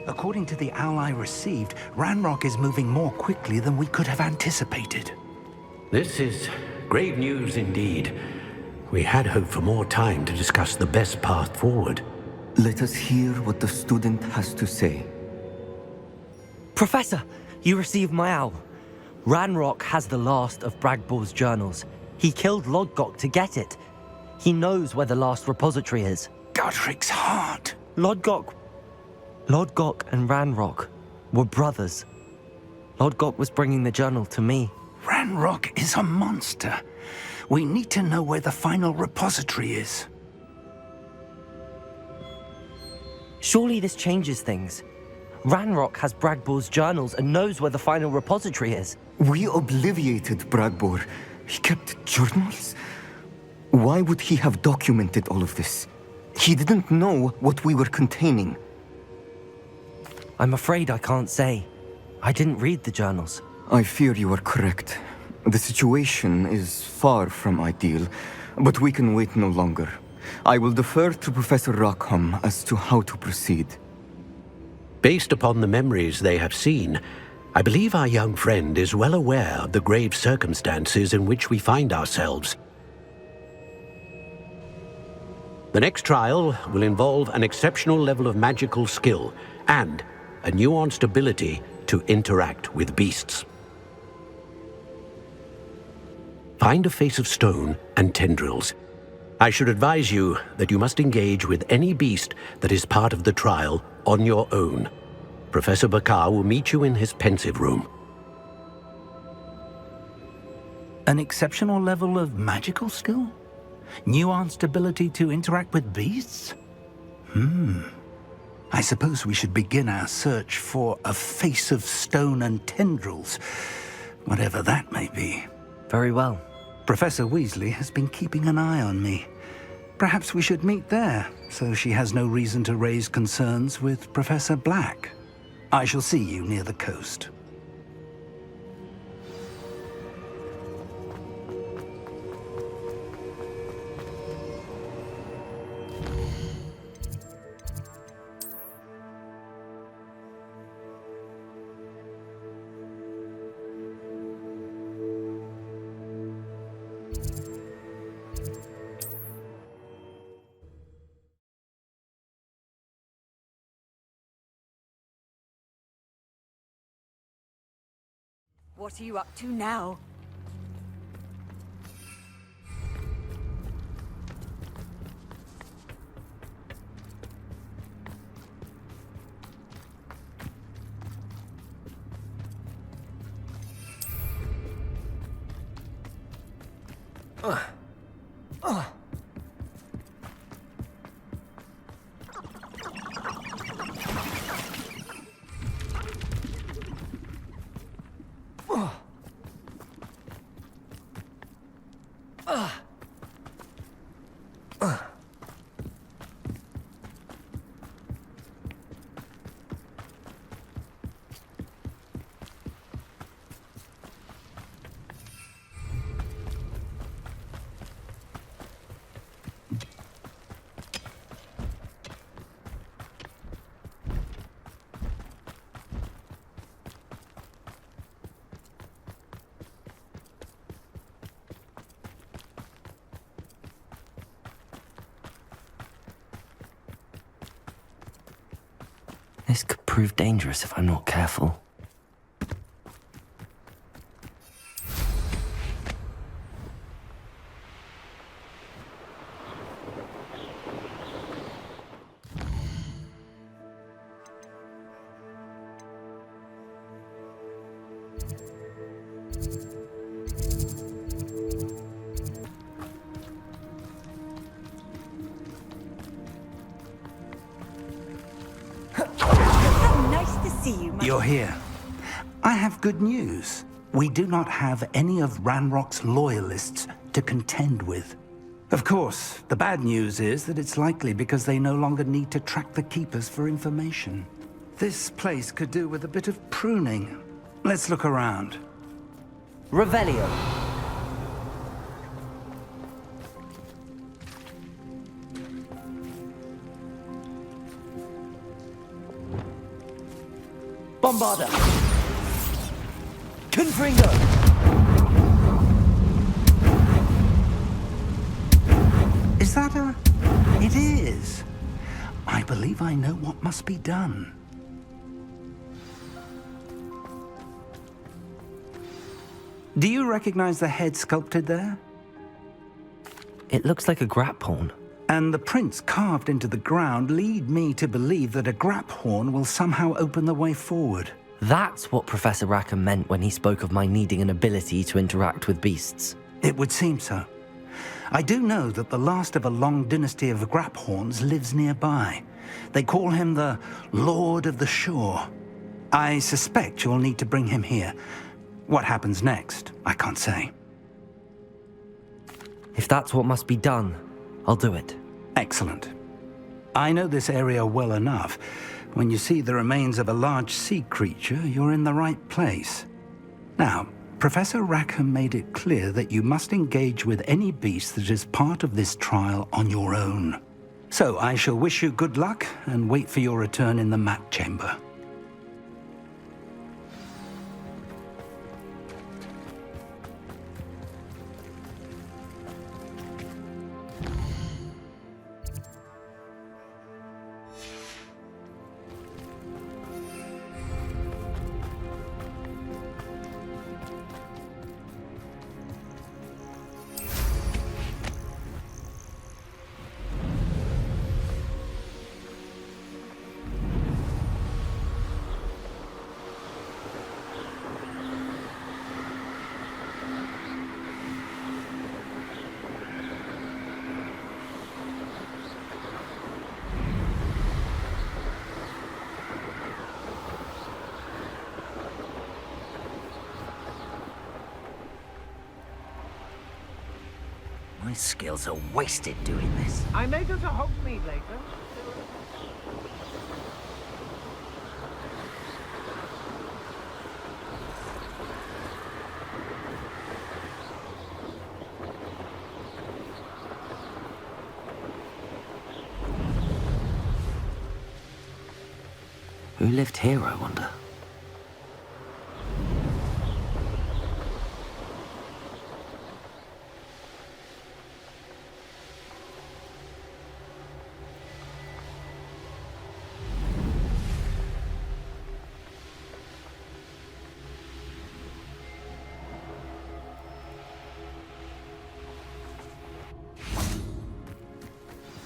According to the owl I received, Ranrock is moving more quickly than we could have anticipated. This is grave news indeed. We had hoped for more time to discuss the best path forward. Let us hear what the student has to say. Professor, you received my owl. Ranrock has the last of Bragbor's journals. He killed Lodgok to get it. He knows where the last repository is. Godric's heart. Lodgok and Ranrock were brothers. Lodgok was bringing the journal to me. Ranrock is a monster. We need to know where the final repository is. Surely this changes things. Ranrock has Bragbor's journals and knows where the final repository is. We obliviated Bragbor. He kept journals? Why would he have documented all of this? He didn't know what we were containing. I'm afraid I can't say. I didn't read the journals. I fear you are correct. The situation is far from ideal, but we can wait no longer. I will defer to Professor Rockham as to how to proceed. Based upon the memories they have seen, I believe our young friend is well aware of the grave circumstances in which we find ourselves. The next trial will involve an exceptional level of magical skill and a nuanced ability to interact with beasts. Find a face of stone and tendrils. I should advise you that you must engage with any beast that is part of the trial on your own. Professor Bakar will meet you in his pensive room. An exceptional level of magical skill? Nuanced ability to interact with beasts? I suppose we should begin our search for a face of stone and tendrils, whatever that may be. Very well. Professor Weasley has been keeping an eye on me. Perhaps we should meet there, so she has no reason to raise concerns with Professor Black. I shall see you near the coast. What are you up to now? This could prove dangerous if I'm not careful. You're here. I have good news. We do not have any of Ranrock's loyalists to contend with. Of course, the bad news is that it's likely because they no longer need to track the Keepers for information. This place could do with a bit of pruning. Let's look around. Revelio. Bombarda! Confringo! Is that a... It is. I believe I know what must be done. Do you recognize the head sculpted there? It looks like a grap horn. And the prints carved into the ground lead me to believe that a grap horn will somehow open the way forward. That's what Professor Rackham meant when he spoke of my needing an ability to interact with beasts. It would seem so. I do know that the last of a long dynasty of grap horns lives nearby. They call him the Lord of the Shore. I suspect you'll need to bring him here. What happens next, I can't say. If that's what must be done, I'll do it. Excellent. I know this area well enough. When you see the remains of a large sea creature, you're in the right place. Now, Professor Rackham made it clear that you must engage with any beast that is part of this trial on your own. So I shall wish you good luck and wait for your return in the map chamber. My skills are wasted doing this. I may go to Hogsmeade later. Who lived here, I wonder?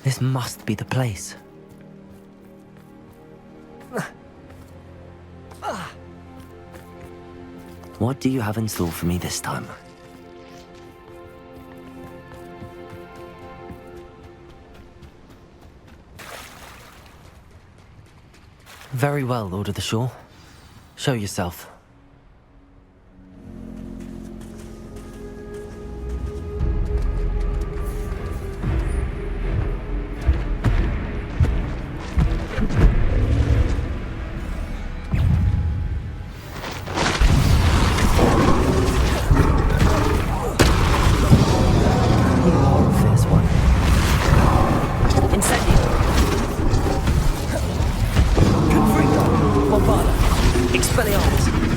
This must be the place. What do you have in store for me this time? Very well, Lord of the Shore. Show yourself. Expelliarmus!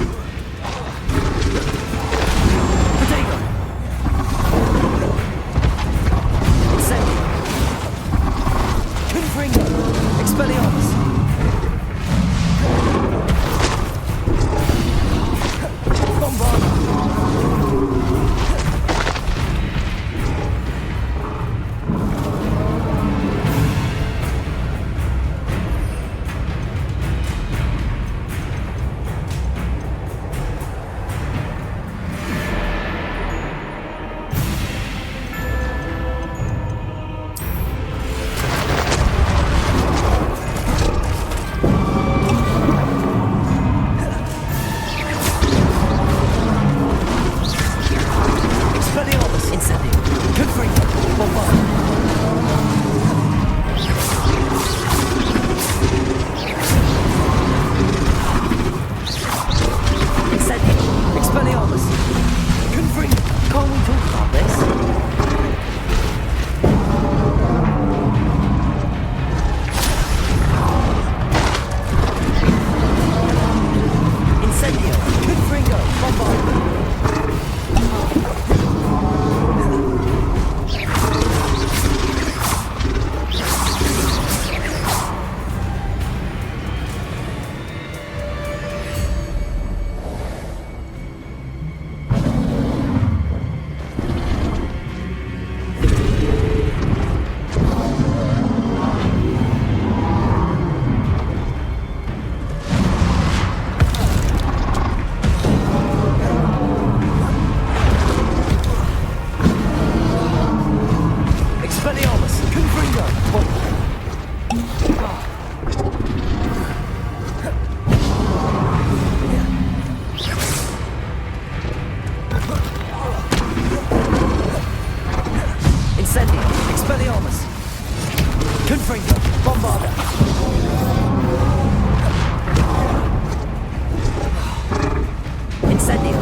Incendio!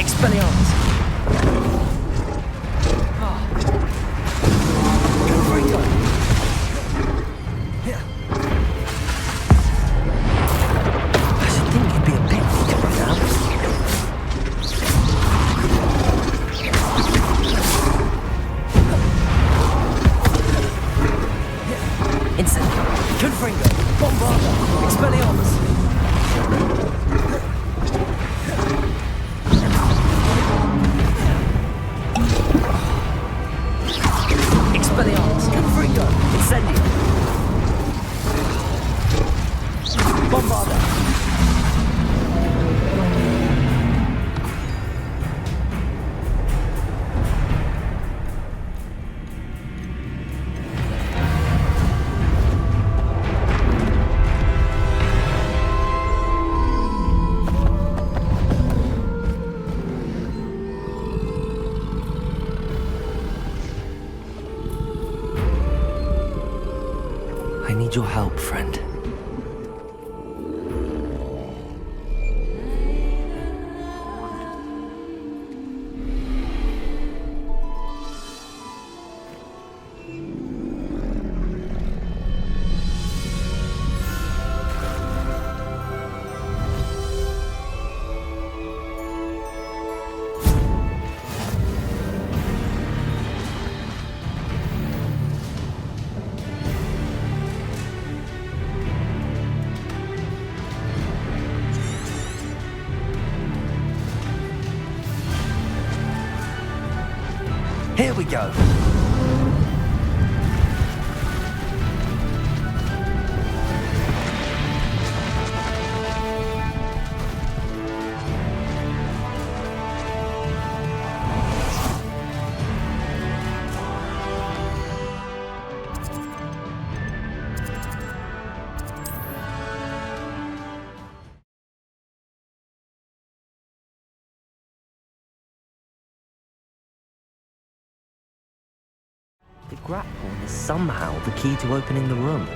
Expelliarmus! Confringo! I should think you'd be a bit weaker by now. Incendio! Confringo! Bombarda! Expelliarmus! Expelliarmus! Confringo! Incendio! Bombarda! I need your help, friend. Here we go. The grapple is somehow the key to opening the room.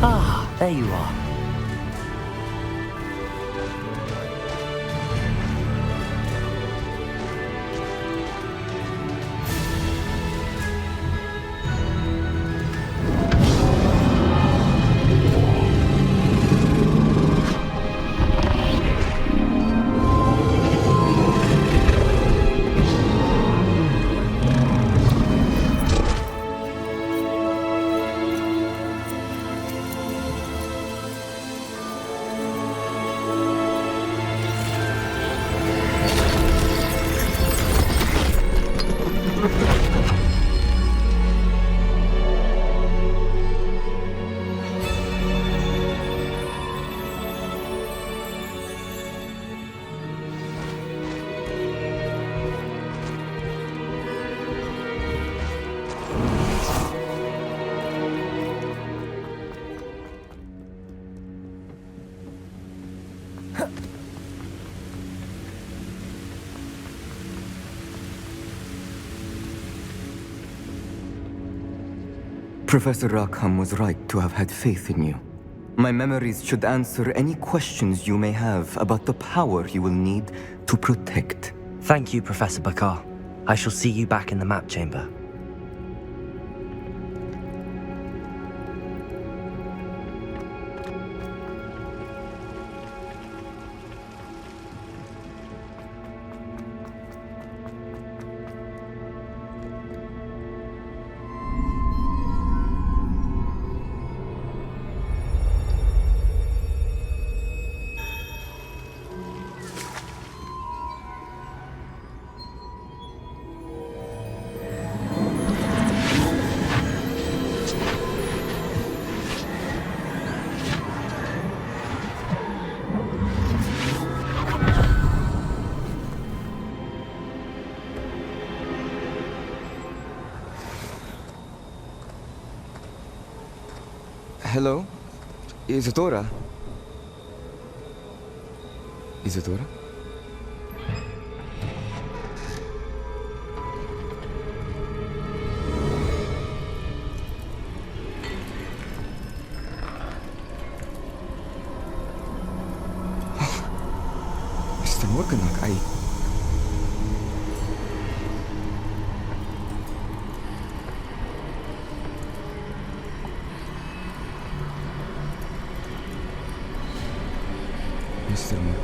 Ah, there you are. Professor Rackham was right to have had faith in you. My memories should answer any questions you may have about the power you will need to protect. Thank you, Professor Bakar. I shall see you back in the map chamber. Hello? Isadora? Isadora? Mr. Morganach, Mr. Morgan?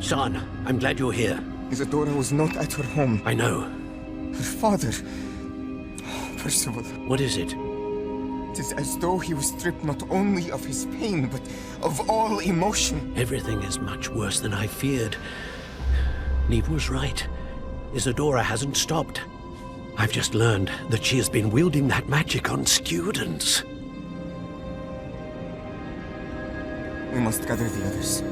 Son, I'm glad you're here. Isadora was not at her home. I know. Her father... Percival. What is it? It is as though he was stripped not only of his pain, but of all emotion. Everything is much worse than I feared. Neve was right. Isadora hasn't stopped. I've just learned that she has been wielding that magic on students. We must gather the others.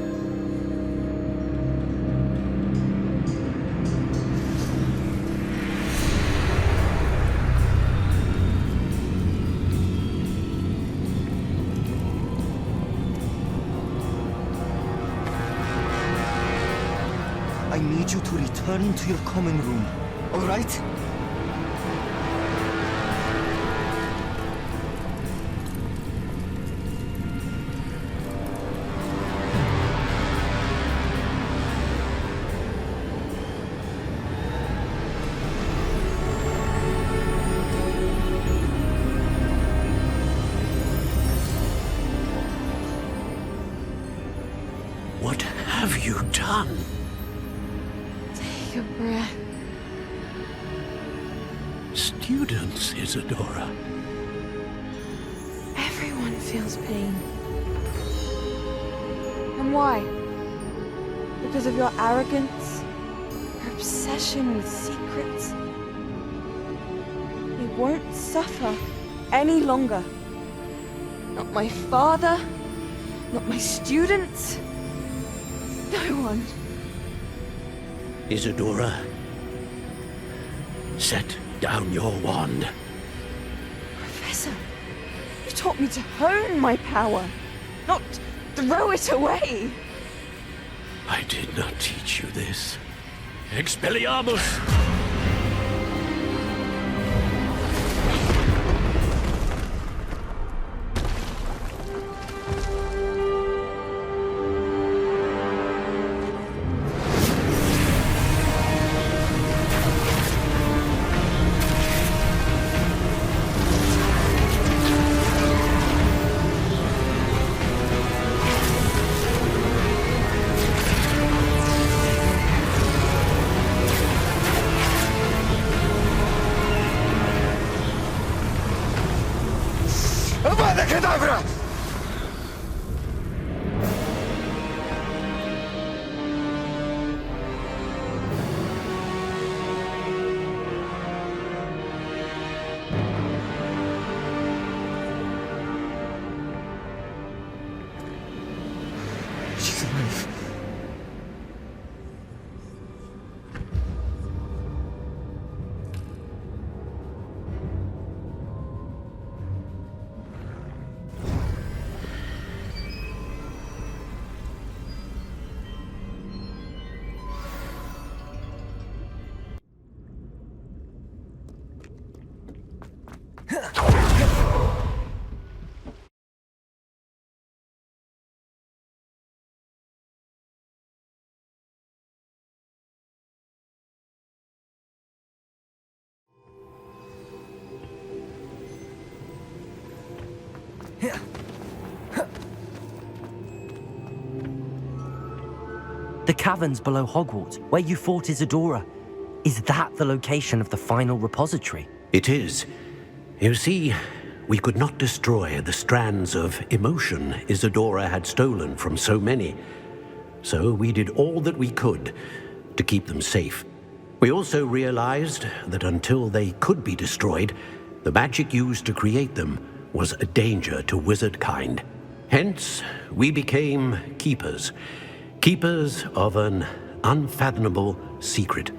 I need you to return to your common room, all right? What have you done? Take a breath. Students, Isadora. Everyone feels pain. And why? Because of your arrogance? Your obsession with secrets? You won't suffer any longer. Not my father, not my students, no one. Isadora, set down your wand. Professor, you taught me to hone my power, not throw it away. I did not teach you this. Expelliarmus! Avada Kedavra! She's alive. The caverns below Hogwarts, where you fought Isadora. Is that the location of the final repository? It is. You see, we could not destroy the strands of emotion Isadora had stolen from so many. So we did all that we could to keep them safe. We also realized that until they could be destroyed, the magic used to create them was a danger to wizard kind. Hence, we became keepers. Keepers of an unfathomable secret.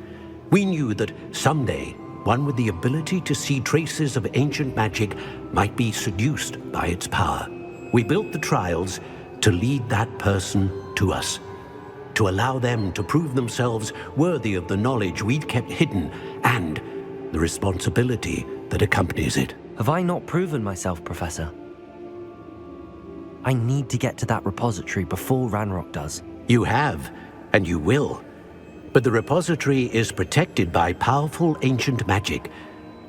We knew that someday, one with the ability to see traces of ancient magic might be seduced by its power. We built the trials to lead that person to us, to allow them to prove themselves worthy of the knowledge we'd kept hidden and the responsibility that accompanies it. Have I not proven myself, Professor? I need to get to that repository before Ranrock does. You have, and you will. But the repository is protected by powerful ancient magic.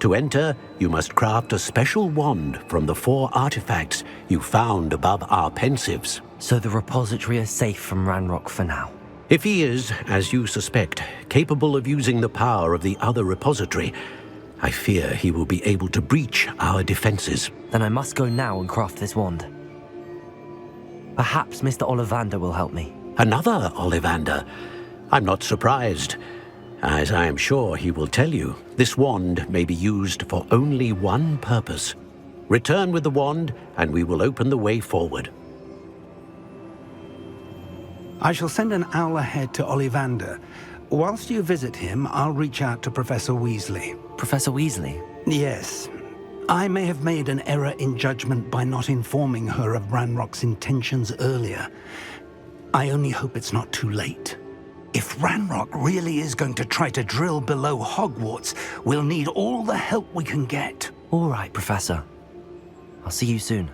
To enter, you must craft a special wand from the 4 artifacts you found above our pensives. So the repository is safe from Ranrock for now. If he is, as you suspect, capable of using the power of the other repository, I fear he will be able to breach our defenses. Then I must go now and craft this wand. Perhaps Mr. Ollivander will help me. Another Ollivander? I'm not surprised. As I am sure he will tell you, this wand may be used for only one purpose. Return with the wand, and we will open the way forward. I shall send an owl ahead to Ollivander. Whilst you visit him, I'll reach out to Professor Weasley. Professor Weasley? Yes. I may have made an error in judgment by not informing her of Ranrock's intentions earlier. I only hope it's not too late. If Ranrock really is going to try to drill below Hogwarts, we'll need all the help we can get. All right, Professor. I'll see you soon.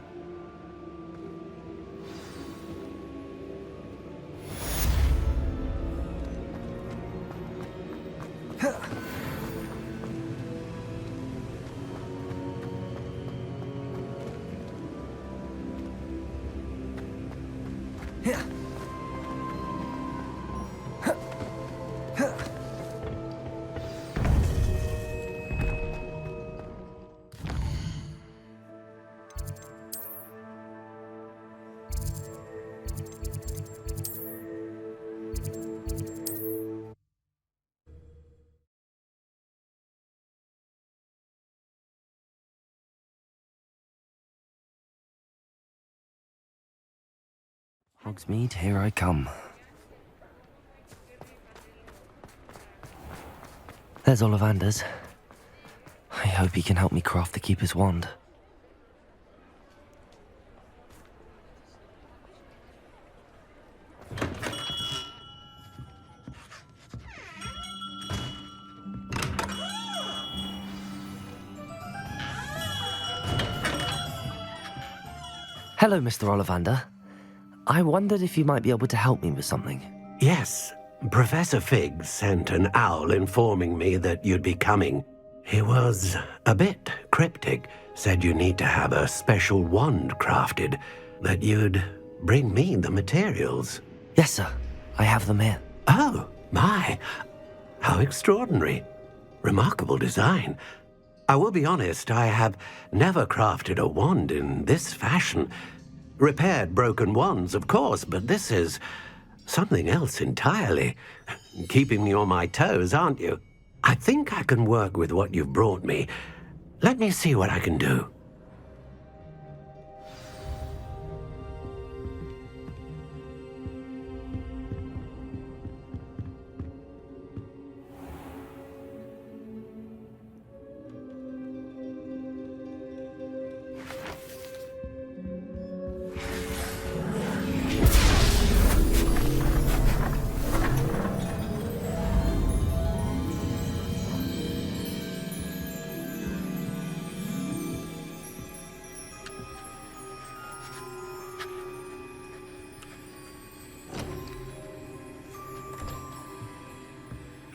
Hogsmeade, here I come. There's Ollivander's. I hope he can help me craft the Keeper's wand. Hello, Mr. Ollivander. I wondered if you might be able to help me with something. Yes, Professor Fig sent an owl informing me that you'd be coming. He was a bit cryptic, said you need to have a special wand crafted, that you'd bring me the materials. Yes, sir. I have them here. Oh, my. How extraordinary. Remarkable design. I will be honest, I have never crafted a wand in this fashion. Repaired broken wands, of course, but this is something else entirely. Keeping me on my toes, aren't you? I think I can work with what you've brought me. Let me see what I can do.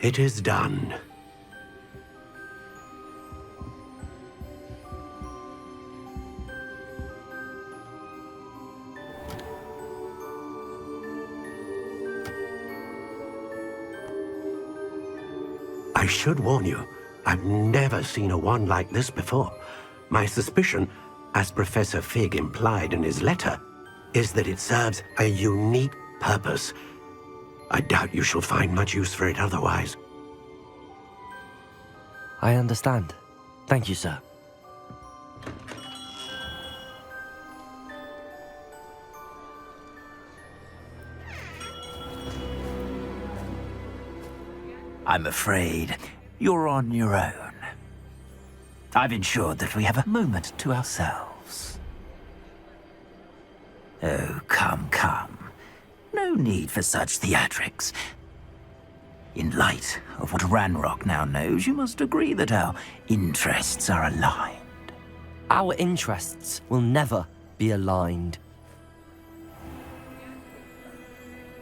It is done. I should warn you, I've never seen a wand like this before. My suspicion, as Professor Fig implied in his letter, is that it serves a unique purpose. I doubt you shall find much use for it otherwise. I understand. Thank you, sir. I'm afraid you're on your own. I've ensured that we have a moment to ourselves. Oh, come, come. No need for such theatrics. In light of what Ranrock now knows, you must agree that our interests are aligned. Our interests will never be aligned.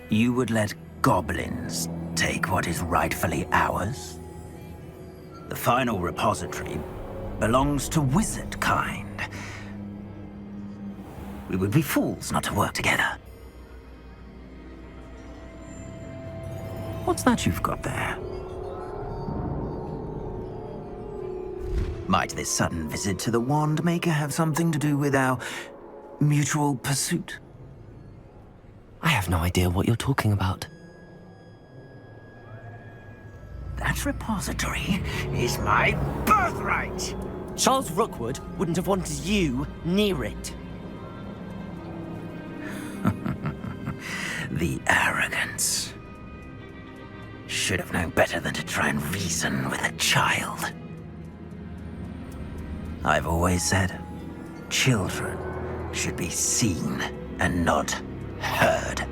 You would let goblins take what is rightfully ours? The final repository belongs to wizard kind. We would be fools not to work together. What's that you've got there? Might this sudden visit to the Wand Maker have something to do with our mutual pursuit? I have no idea what you're talking about. That repository is my birthright! Charles Rookwood wouldn't have wanted you near it. The arrogance. Should have known better than to try and reason with a child. I've always said, children should be seen and not heard.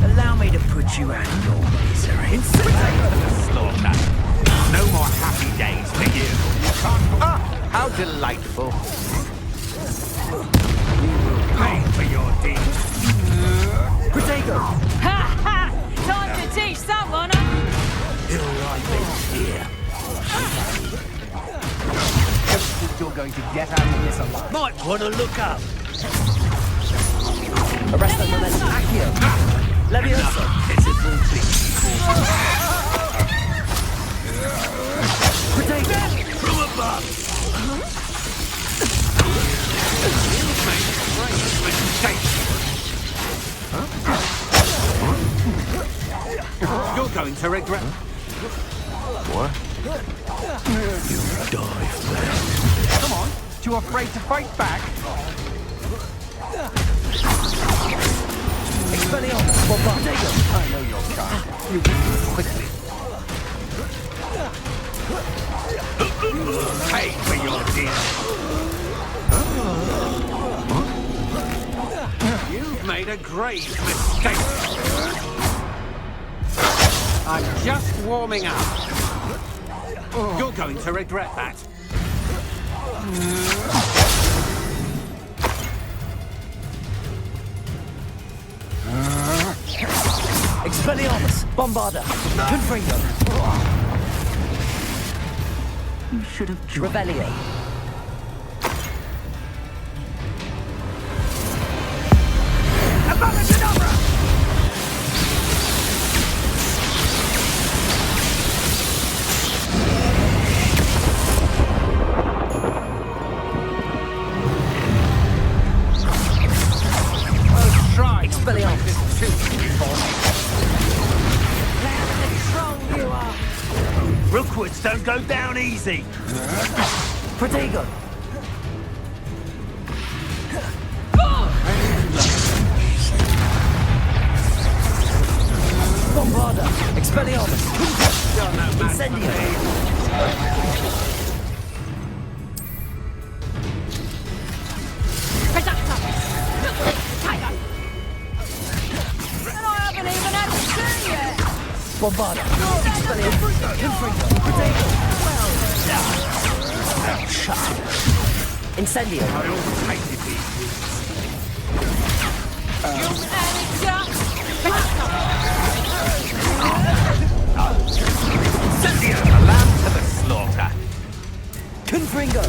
Allow me to put you out of your misery. Slaughter. No more happy days for you. Ah, how delightful. Pay for your deeds. Protego! Ha ha! Time to teach someone, Here. Don't think you're going to get out of this alive. Might want to look up. Arresto momentum accio! Levioso! Physical Protego! from above. You've made a great mistake. You're going to regret. What? You die first. Come on, too afraid to fight back? Expelliarmus! Bombardego! I know your kind. You move quickly. Pay for your deeds. You've made a grave mistake. I'm just warming up. You're going to regret that. Expelliarmus! Bombarda! Confringo! You should have joined. Revelio! Rookwoods don't go down easy. Protego! Bombarda! Expelliarmus! Incendio! and I haven't even had a turn yet. Bombarda! Expelliarmus! Confringo! Protego! Incendio! I always hated these. Incendio! A lamb to the slaughter. Confringo!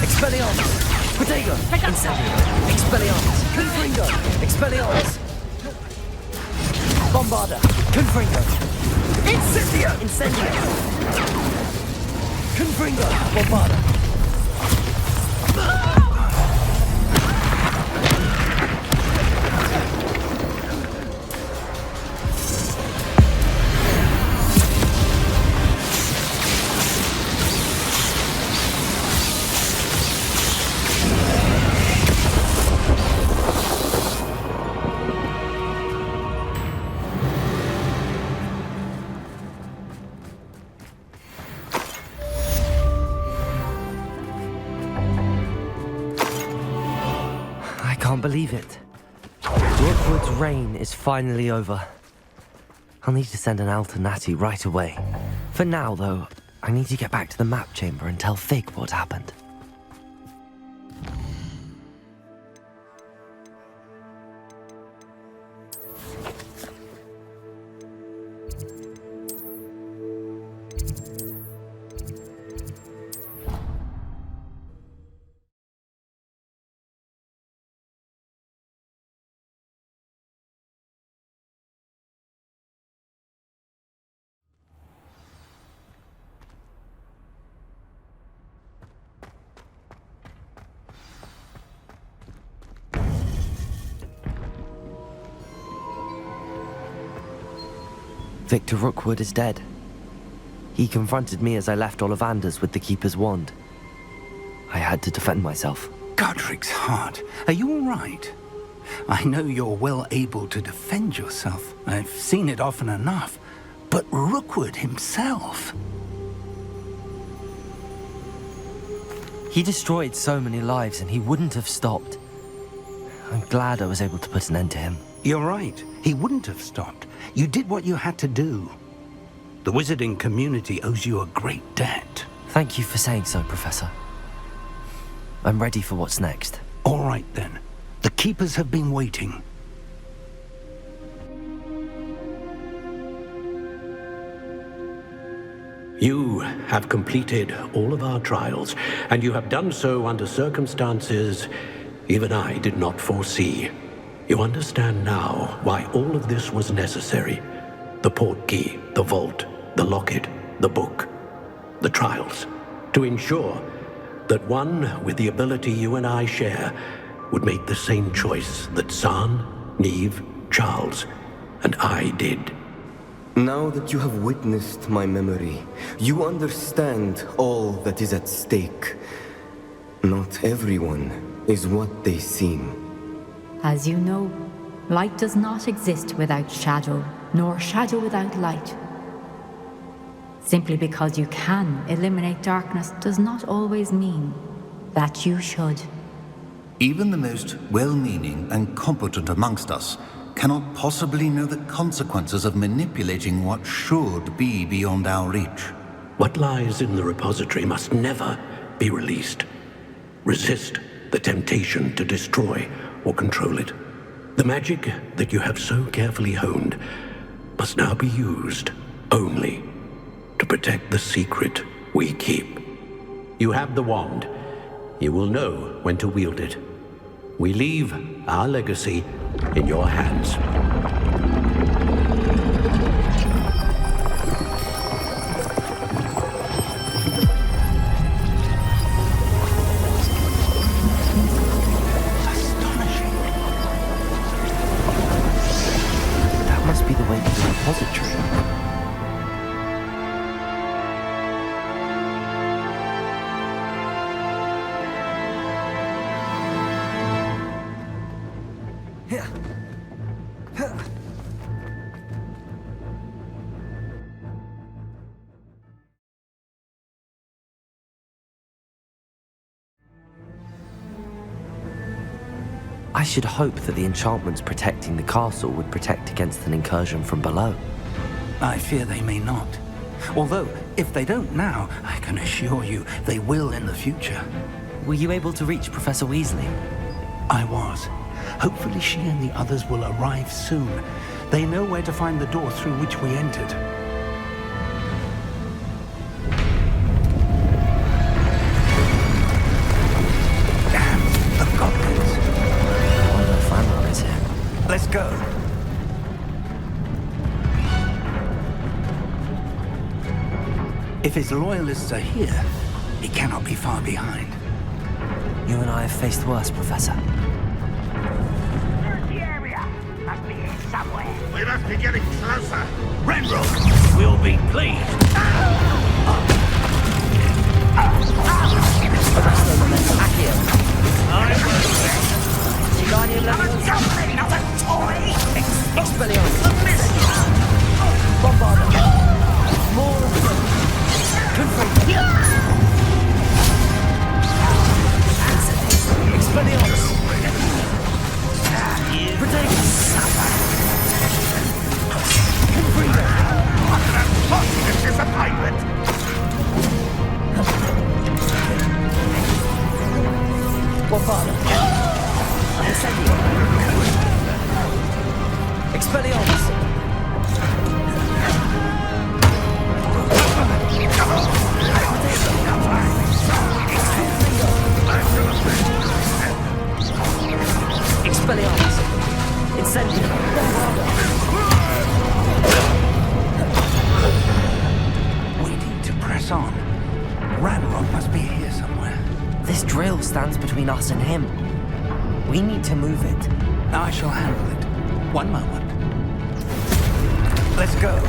Expelliarmus! Protego! Incendio! Expelliarmus! Confringo! Expelliarmus! Bombarda! Confringo! Incendio! Incendio! Confringo, Bombada. I can't believe it. Rookwood's reign is finally over. I'll need to send an Al to Natty right away. For now, though, I need to get back to the map chamber and tell Fig what happened. Victor Rookwood is dead. He confronted me as I left Ollivander's with the Keeper's wand. I had to defend myself. Godric's heart, are you all right? I know you're well able to defend yourself. I've seen it often enough. But Rookwood himself... He destroyed so many lives and he wouldn't have stopped. I'm glad I was able to put an end to him. You're right. He wouldn't have stopped. You did what you had to do. The wizarding community owes you a great debt. Thank you for saying so, Professor. I'm ready for what's next. All right, then. The Keepers have been waiting. You have completed all of our trials, and you have done so under circumstances even I did not foresee. You understand now why all of this was necessary. The portkey, the vault, the locket, the book, the trials. To ensure that one with the ability you and I share would make the same choice that San, Neve, Charles, and I did. Now that you have witnessed my memory, you understand all that is at stake. Not everyone is what they seem. As you know, light does not exist without shadow, nor shadow without light. Simply because you can eliminate darkness does not always mean that you should. Even the most well-meaning and competent amongst us cannot possibly know the consequences of manipulating what should be beyond our reach. What lies in the repository must never be released. Resist the temptation to destroy or control it. The magic that you have so carefully honed must now be used only to protect the secret we keep. You have the wand. You will know when to wield it. We leave our legacy in your hands. That must be the way to the repository. I should hope that the enchantments protecting the castle would protect against an incursion from below. I fear they may not. Although, if they don't now, I can assure you they will in the future. Were you able to reach Professor Weasley? I was. Hopefully she and the others will arrive soon. They know where to find the door through which we entered. Damn, the goblins. I wonder if Ranrock is here. Let's go. If his loyalists are here, he cannot be far behind. You and I have faced worse, Professor. The area must be here somewhere. We must be getting closer. Renrock will be pleased. Not a toy! Expelliarmus! Bombarda! More of them! Confringo! Expelliarmus! Proteus! Confringo! What an unfortunate disappointment! Bombarda! Incendio! Expelliarmus! Expelliarmus! Incendio! Waiting to press on. Ranrock must be here somewhere. This drill stands between us and him. We need to move it. I shall handle it. One moment. Let's go.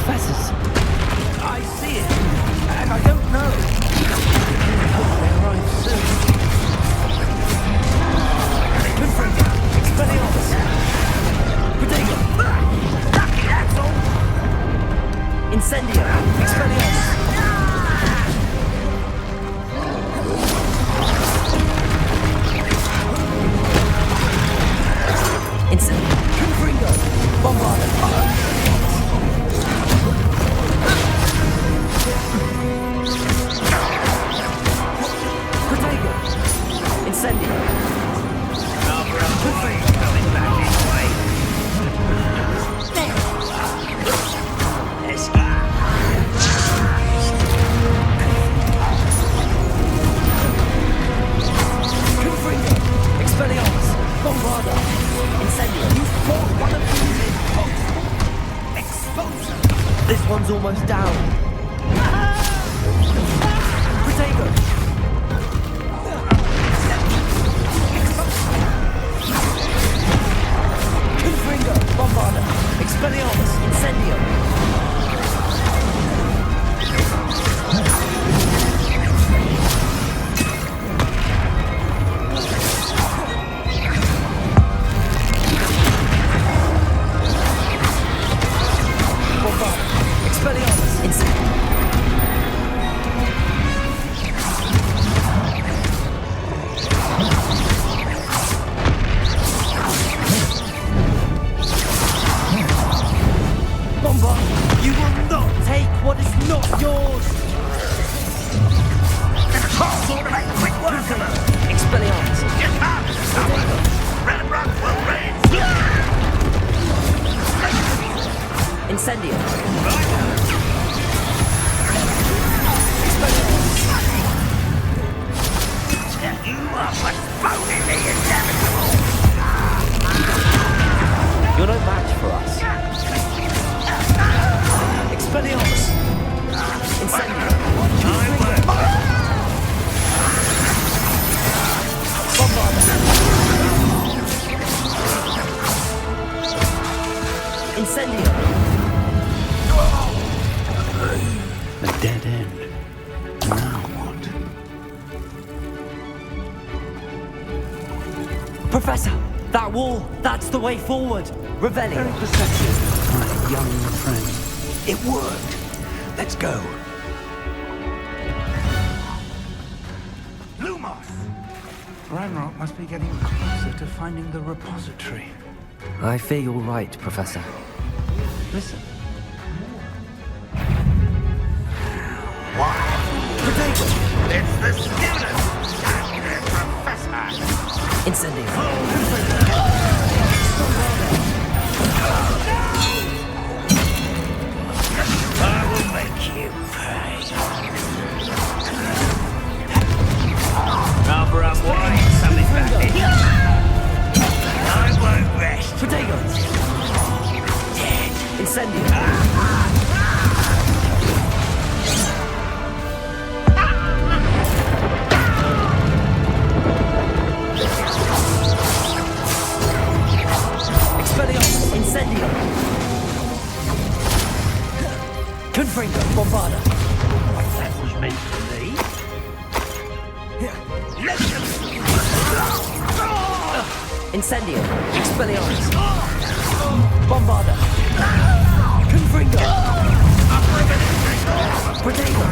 Professors. I see it, and I don't know. I hope they arrive soon. Confringo! Expelliarmus! Protego! Lucky, that's all! Incendio! Expelliarmus! Incendio! Confringo! Bombarda! Protego! Incendio! Confringo! Coming back this way. Let's go. Confringo! Expelliarmus! Bombarda! Incendio! You fought one of these exposure! This one's almost down. Protego! Confringo! Bombarda! Expelliarmus! Incendio! Bombarda! Expelliarmus! Incendio! Bombard, you will not take what is not yours! Sort of a quick work of them! Expelliarmus! You can't stop us! Ranrock will reign! Incendio! You are postponing the inevitable! You're no match for us. Expelliarmus! Incendio! Bombarda! Incendio! A dead end. Now what? Professor! That wall! That's the way forward! Revelio! Very perceptive, my young friend. It worked. Let's go. Lumos! Ranrock must be getting closer to finding the repository. I fear you're right, Professor. Listen. Why? Potato! It's the student! And the professor! Incendio! I will make you pay. Rather unwise coming back here. I won't rest. Protego! Incendio! Expelliarmus! Incendio! Confringo! Bombarda! That was meant for me. Incendio! Expelliarmus! Bombarda! Confringo! Protego!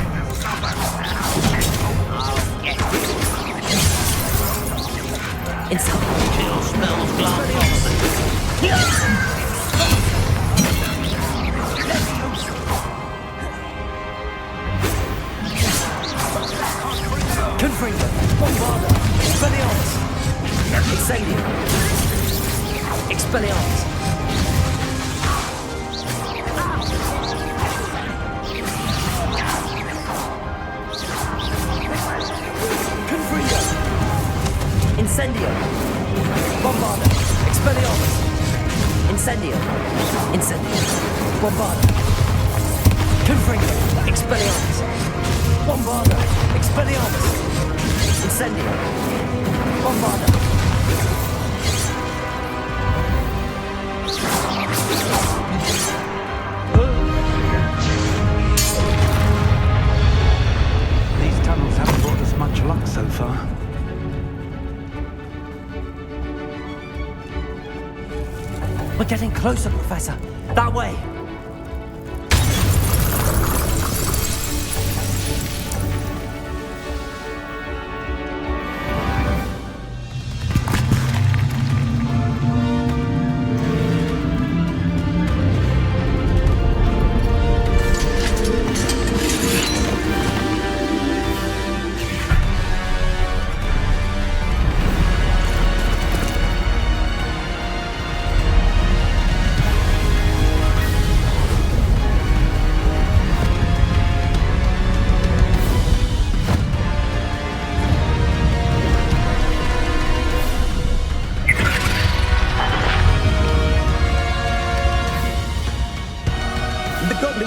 Incendio! Chill smells glass. Confringo! Bombarda! Expelliarmus! Incendio! Expelliarmus! Confringo! Incendio! Bombarda! Expelliarmus! Incendio! Incendio! Bombarda! Confringo! Expelliarmus! Bombarda! Expelliarmus! Incendio! Bombarda! These tunnels haven't brought us much luck so far. We're getting closer, Professor. That way.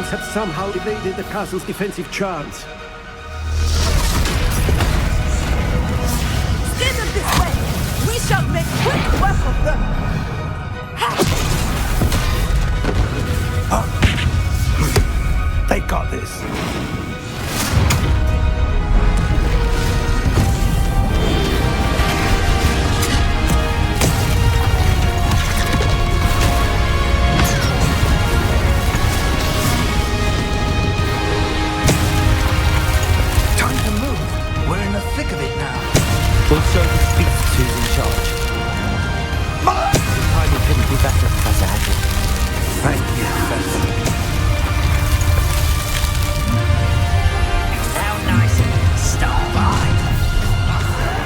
Have somehow evaded the castle's defensive charms. Steer them this way! We shall make quick work of them! They got this. We'll show the speed who's in charge. The timing couldn't be better, Professor Hagrid. Thank you, Professor. How nice of you to stop by.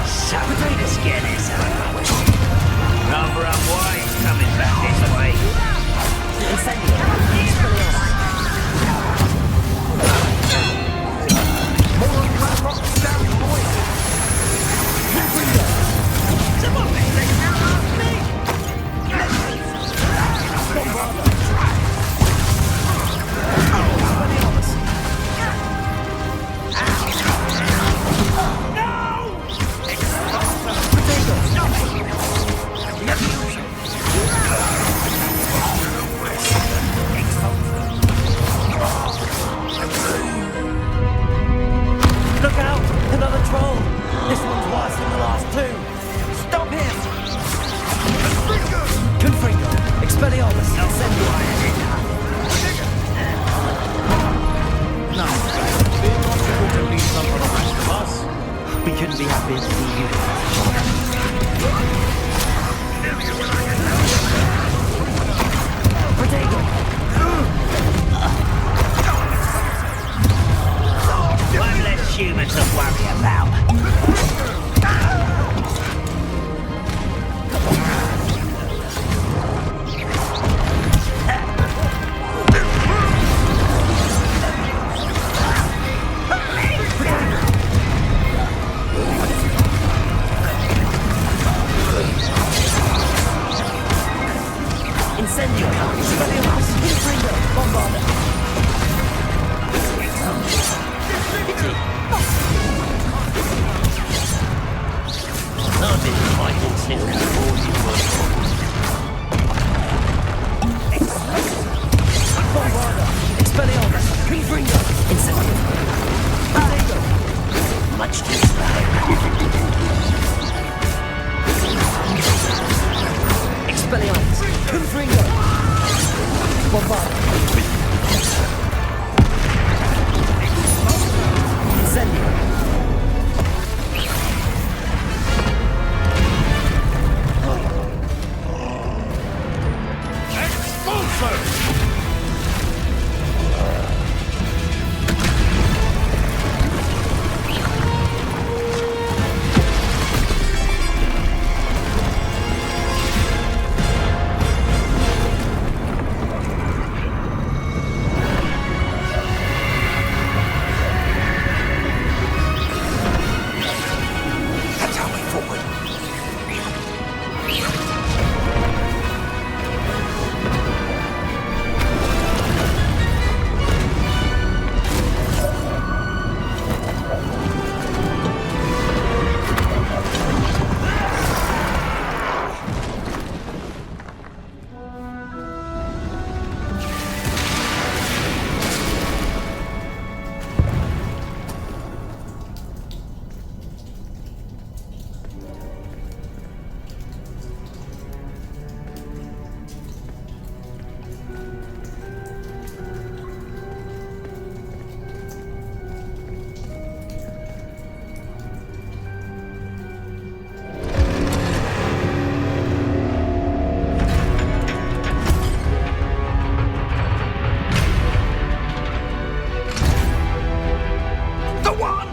Something to scare this over with. Rather unwise coming back this way. Incendio! Expelliarmus! More Ranrock down, boys! Some of these things now ask me! Bombarda! Look out! Another troll! This one's worse than the last two! Stop him! Confringo! Expelliarmus! Incendio! Now, being possible to leave some for the rest of us. We couldn't be happier to see you. Protego! One less human to worry about.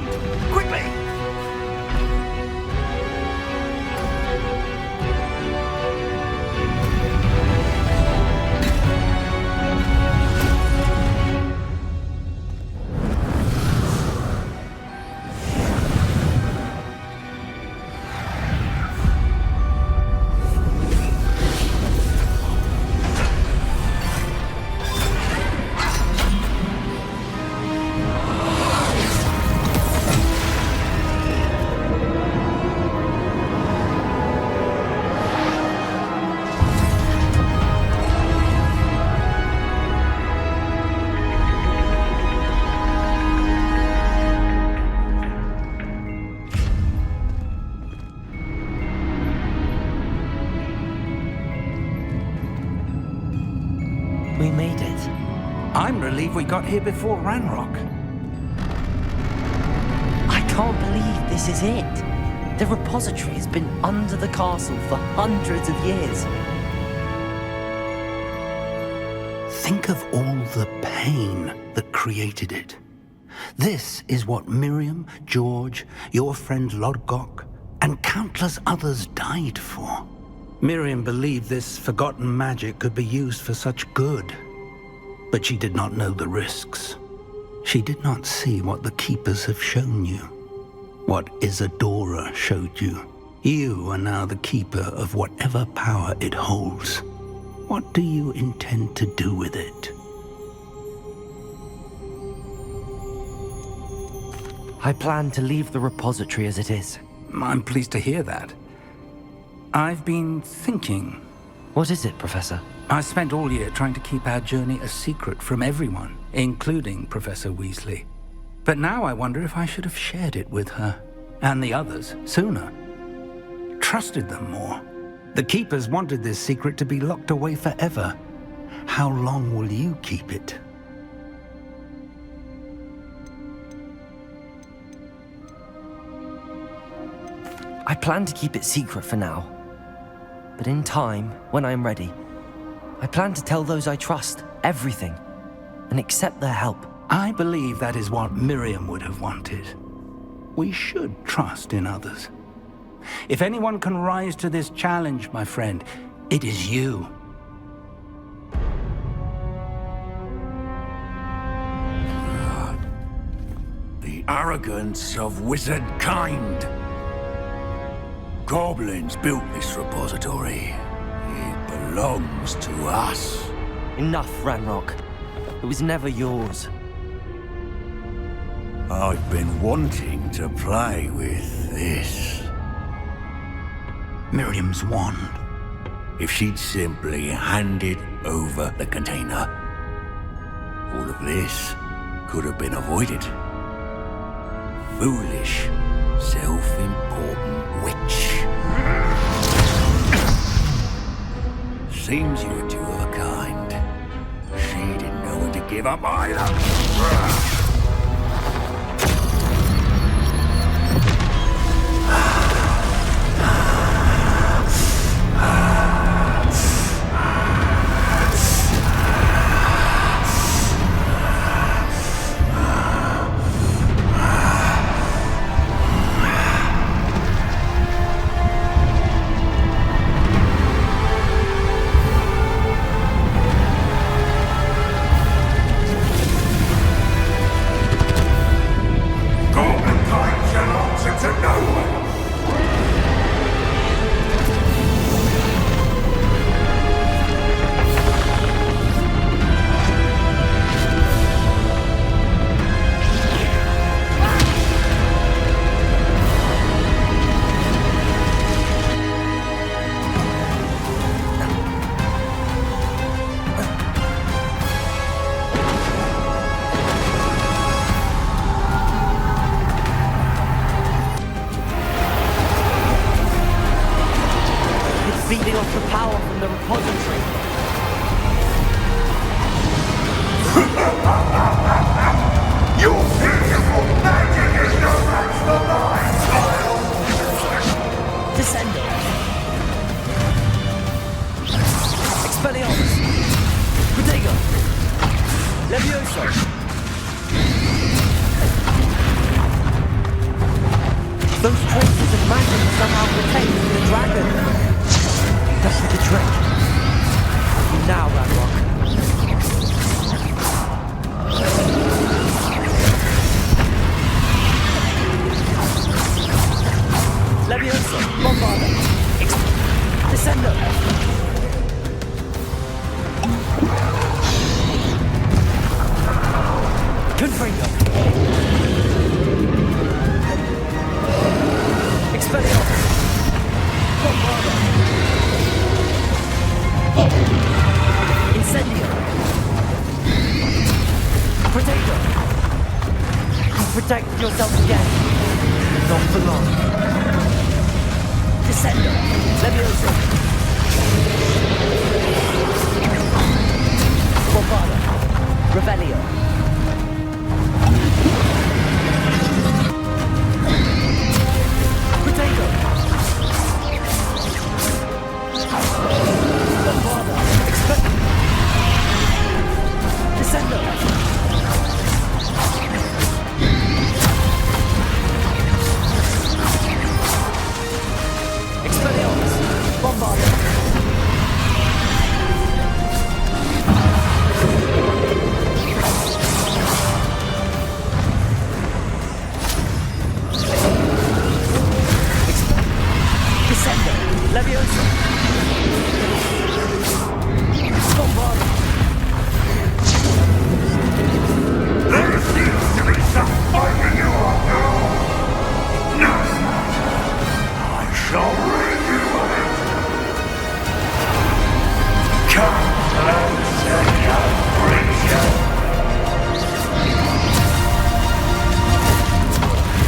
around! Quickly! We made it. I'm relieved we got here before Ranrock. I can't believe this is it. The repository has been under the castle for hundreds of years. Think of all the pain that created it. This is what Miriam, George, your friend Lodgok, and countless others died for. Miriam believed this forgotten magic could be used for such good. But she did not know the risks. She did not see what the Keepers have shown you. What Isadora showed you. You are now the Keeper of whatever power it holds. What do you intend to do with it? I plan to leave the repository as it is. I'm pleased to hear that. I've been thinking. What is it, Professor? I spent all year trying to keep our journey a secret from everyone, including Professor Weasley. But now I wonder if I should have shared it with her, and the others, sooner. Trusted them more. The Keepers wanted this secret to be locked away forever. How long will you keep it? I plan to keep it secret for now. But in time, when I'm ready, I plan to tell those I trust everything and accept their help. I believe that is what Miriam would have wanted. We should trust in others. If anyone can rise to this challenge, my friend, it is you. The arrogance of wizard kind. Goblins built this repository. It belongs to us. Enough, Ranrock. It was never yours. I've been wanting to play with this. Miriam's wand. If she'd simply handed over the container, all of this could have been avoided. Foolish, self-important witch. Seems you were two of a kind. She didn't know when to give up either. dragon! That's the trick. Now, Ranrock. Leviosa, Bombarda. Descendo. Confringo. Expelliarmus. Bombarda. Incendio. Protego. You protect yourself again. Not for long. Descendo. Leviosa. Bombarda. Revelio. Protego. Bombarda. Descendo. Expelliarmus. Bombarda. Descendo. Leviosa. Bombarda. There seems to be some fighting you are now. No! I shall rid you of it. Come closer, young creature.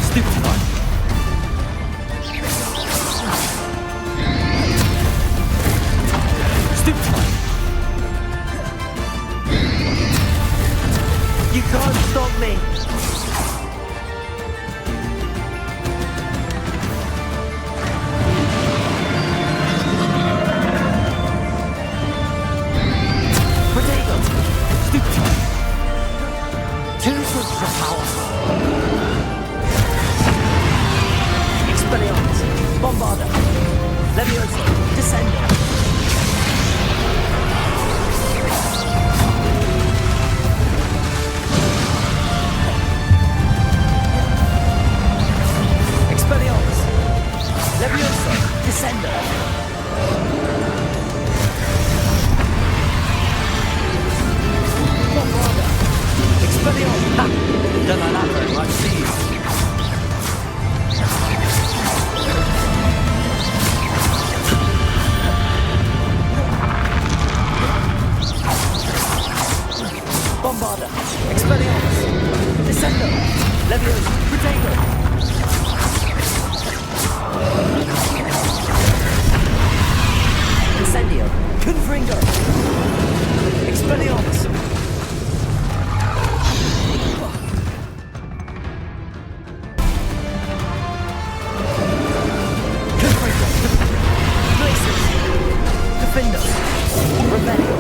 Stupid one. Stupid one. You can't stop me. Protego. Stupid one. Two sources of power. Expelliarmus. Bombarda. Leviosa. Descendo. Expelliarmus. Leviosa. Descendo. Bombarda. Expelliarmus. Ha! Don't like that very much, do you? Bombarda. Expelliarmus. Descendo. Leviosa. Protego. Incendio. Confringo. Expelliarmus. Confringo. Glacius. Defendo. Revelio.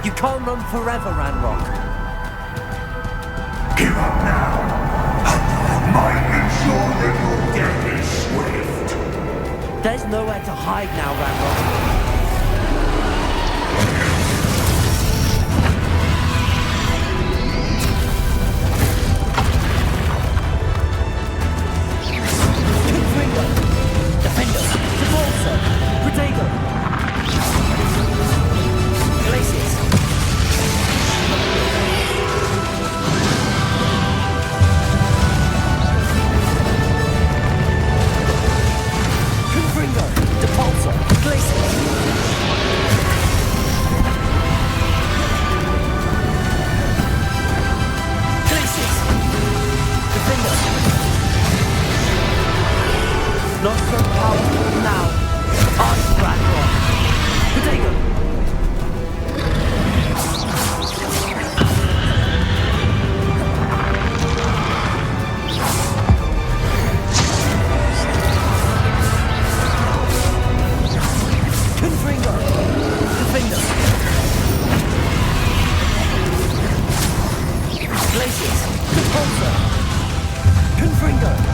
You can't run forever, Ranrock. Give up now, and I might ensure that your death is swift. There's nowhere to hide now, Ranrock. Not so powerful now. Ice Ranrock. Potato. Confringo. Defender. Glacius. Repulsor. Confringo.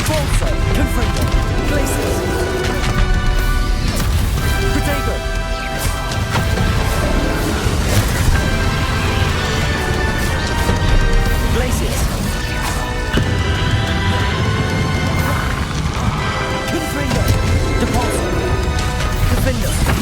Devolso! Confringo! Glacius! Protego! Glacius! Confringo! Devolso! Defendo!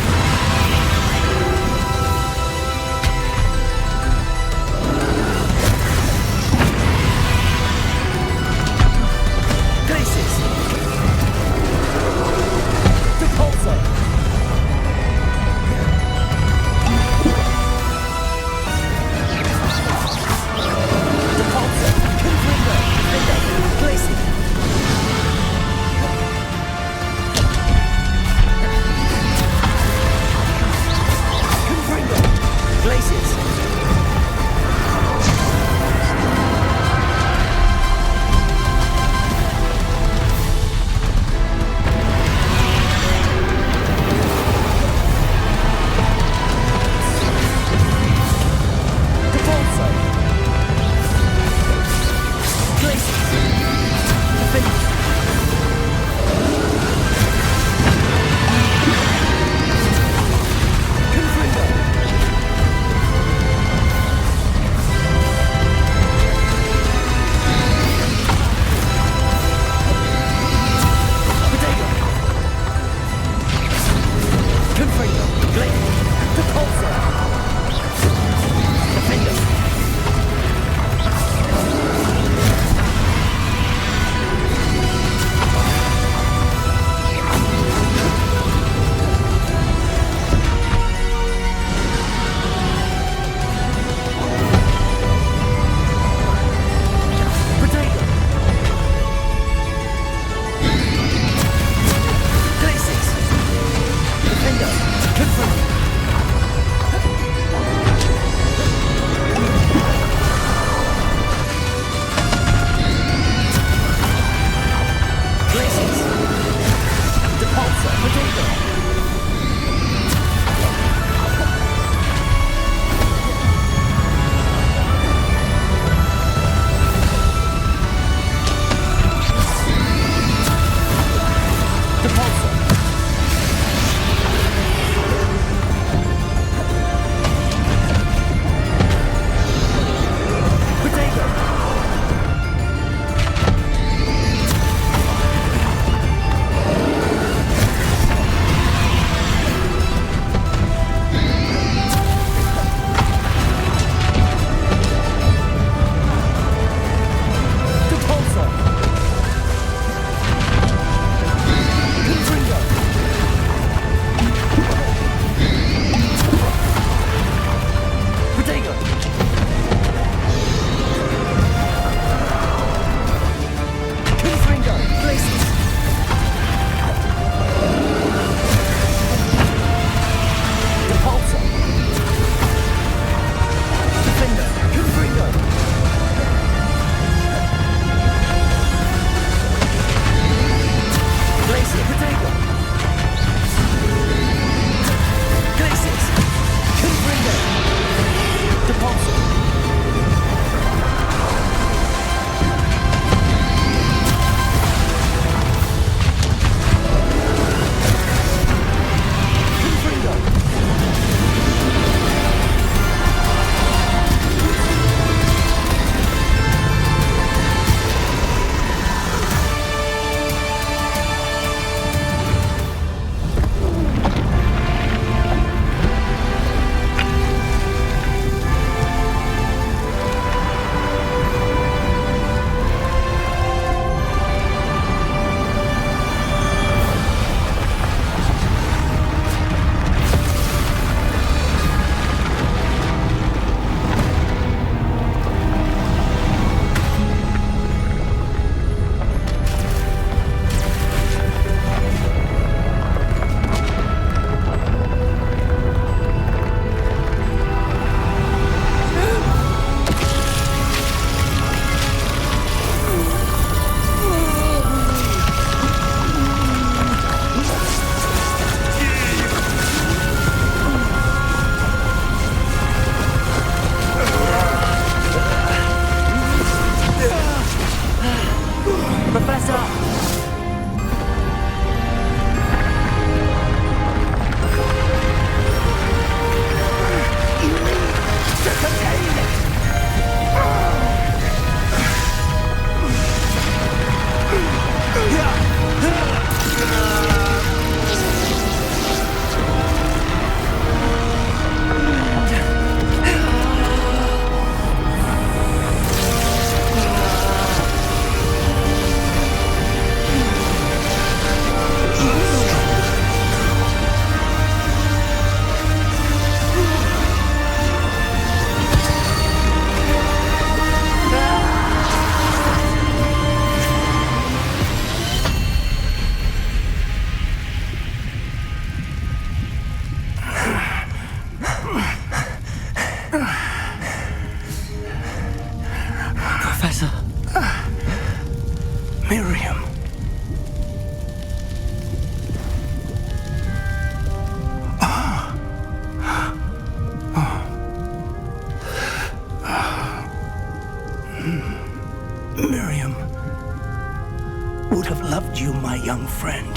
would have loved you, my young friend.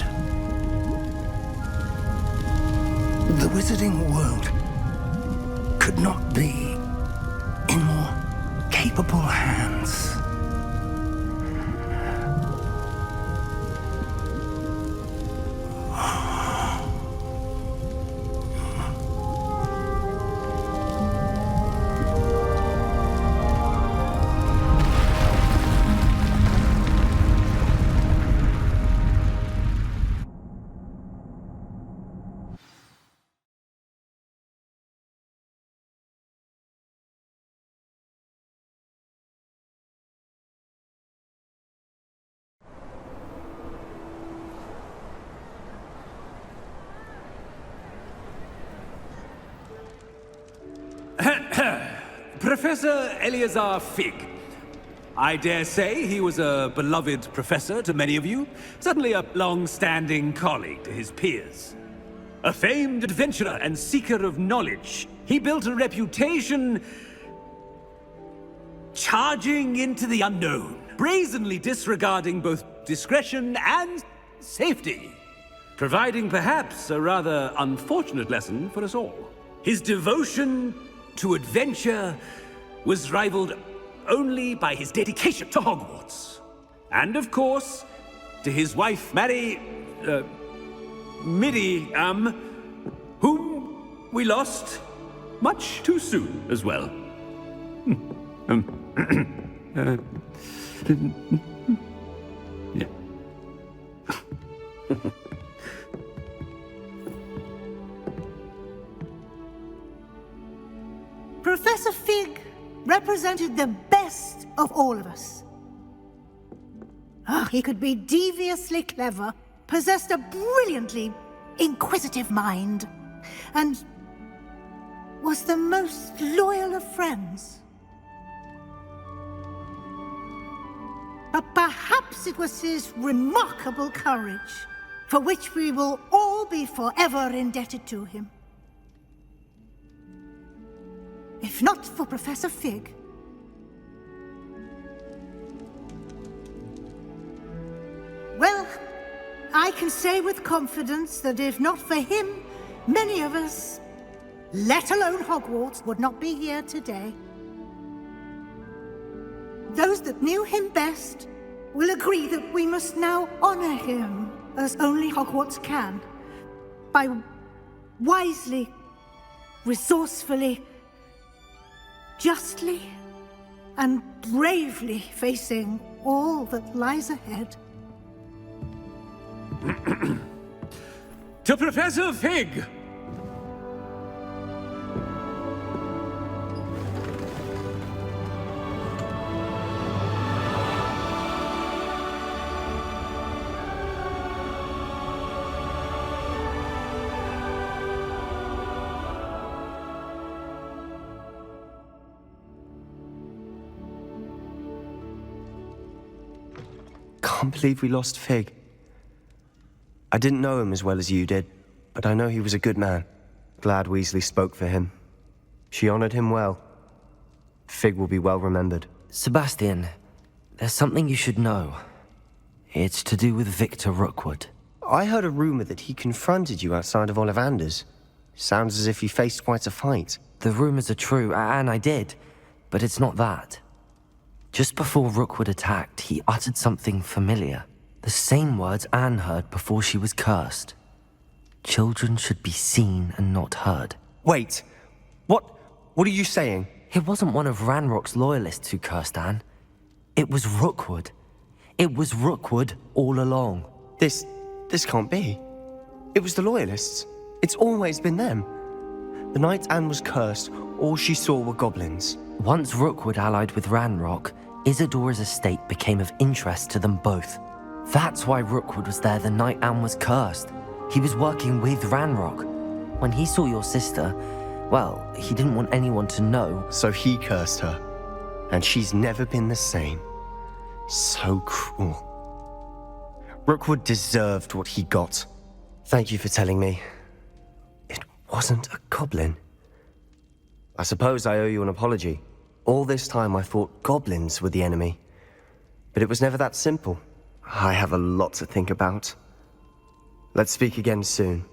The wizarding world could not be in more capable hands. Professor Eleazar Fig. I dare say he was a beloved professor to many of you, certainly a long-standing colleague to his peers. A famed adventurer and seeker of knowledge, he built a reputation charging into the unknown, brazenly disregarding both discretion and safety, providing perhaps a rather unfortunate lesson for us all. His devotion to adventure was rivaled only by his dedication to Hogwarts. And of course, to his wife, Midi, whom we lost much too soon as well. Yeah. Professor Fig represented the best of all of us. He could be deviously clever, possessed a brilliantly inquisitive mind, and was the most loyal of friends. But perhaps it was his remarkable courage, for which we will all be forever indebted to him. If not for Professor Fig, well, I can say with confidence that if not for him, many of us, let alone Hogwarts, would not be here today. Those that knew him best will agree that we must now honor him as only Hogwarts can, by wisely, resourcefully, justly and bravely facing all that lies ahead. To Professor Fig! Can't believe we lost Fig. I didn't know him as well as you did, but I know he was a good man. Glad Weasley spoke for him. She honored him well. Fig will be well remembered. Sebastian, there's something you should know. It's to do with Victor Rookwood. I heard a rumor that he confronted you outside of Ollivander's. Sounds as if he faced quite a fight. The rumors are true, and I did, but it's not that. Just before Rookwood attacked, he uttered something familiar. The same words Anne heard before she was cursed. Children should be seen and not heard. Wait, what are you saying? It wasn't one of Ranrock's loyalists who cursed Anne. It was Rookwood. It was Rookwood all along. This can't be. It was the loyalists. It's always been them. The night Anne was cursed, all she saw were goblins. Once Rookwood allied with Ranrock, Isadora's estate became of interest to them both. That's why Rookwood was there the night Anne was cursed. He was working with Ranrock. When he saw your sister, well, he didn't want anyone to know. So he cursed her. And she's never been the same. So cruel. Rookwood deserved what he got. Thank you for telling me. It wasn't a goblin. I suppose I owe you an apology. All this time I thought goblins were the enemy. But it was never that simple. I have a lot to think about. Let's speak again soon.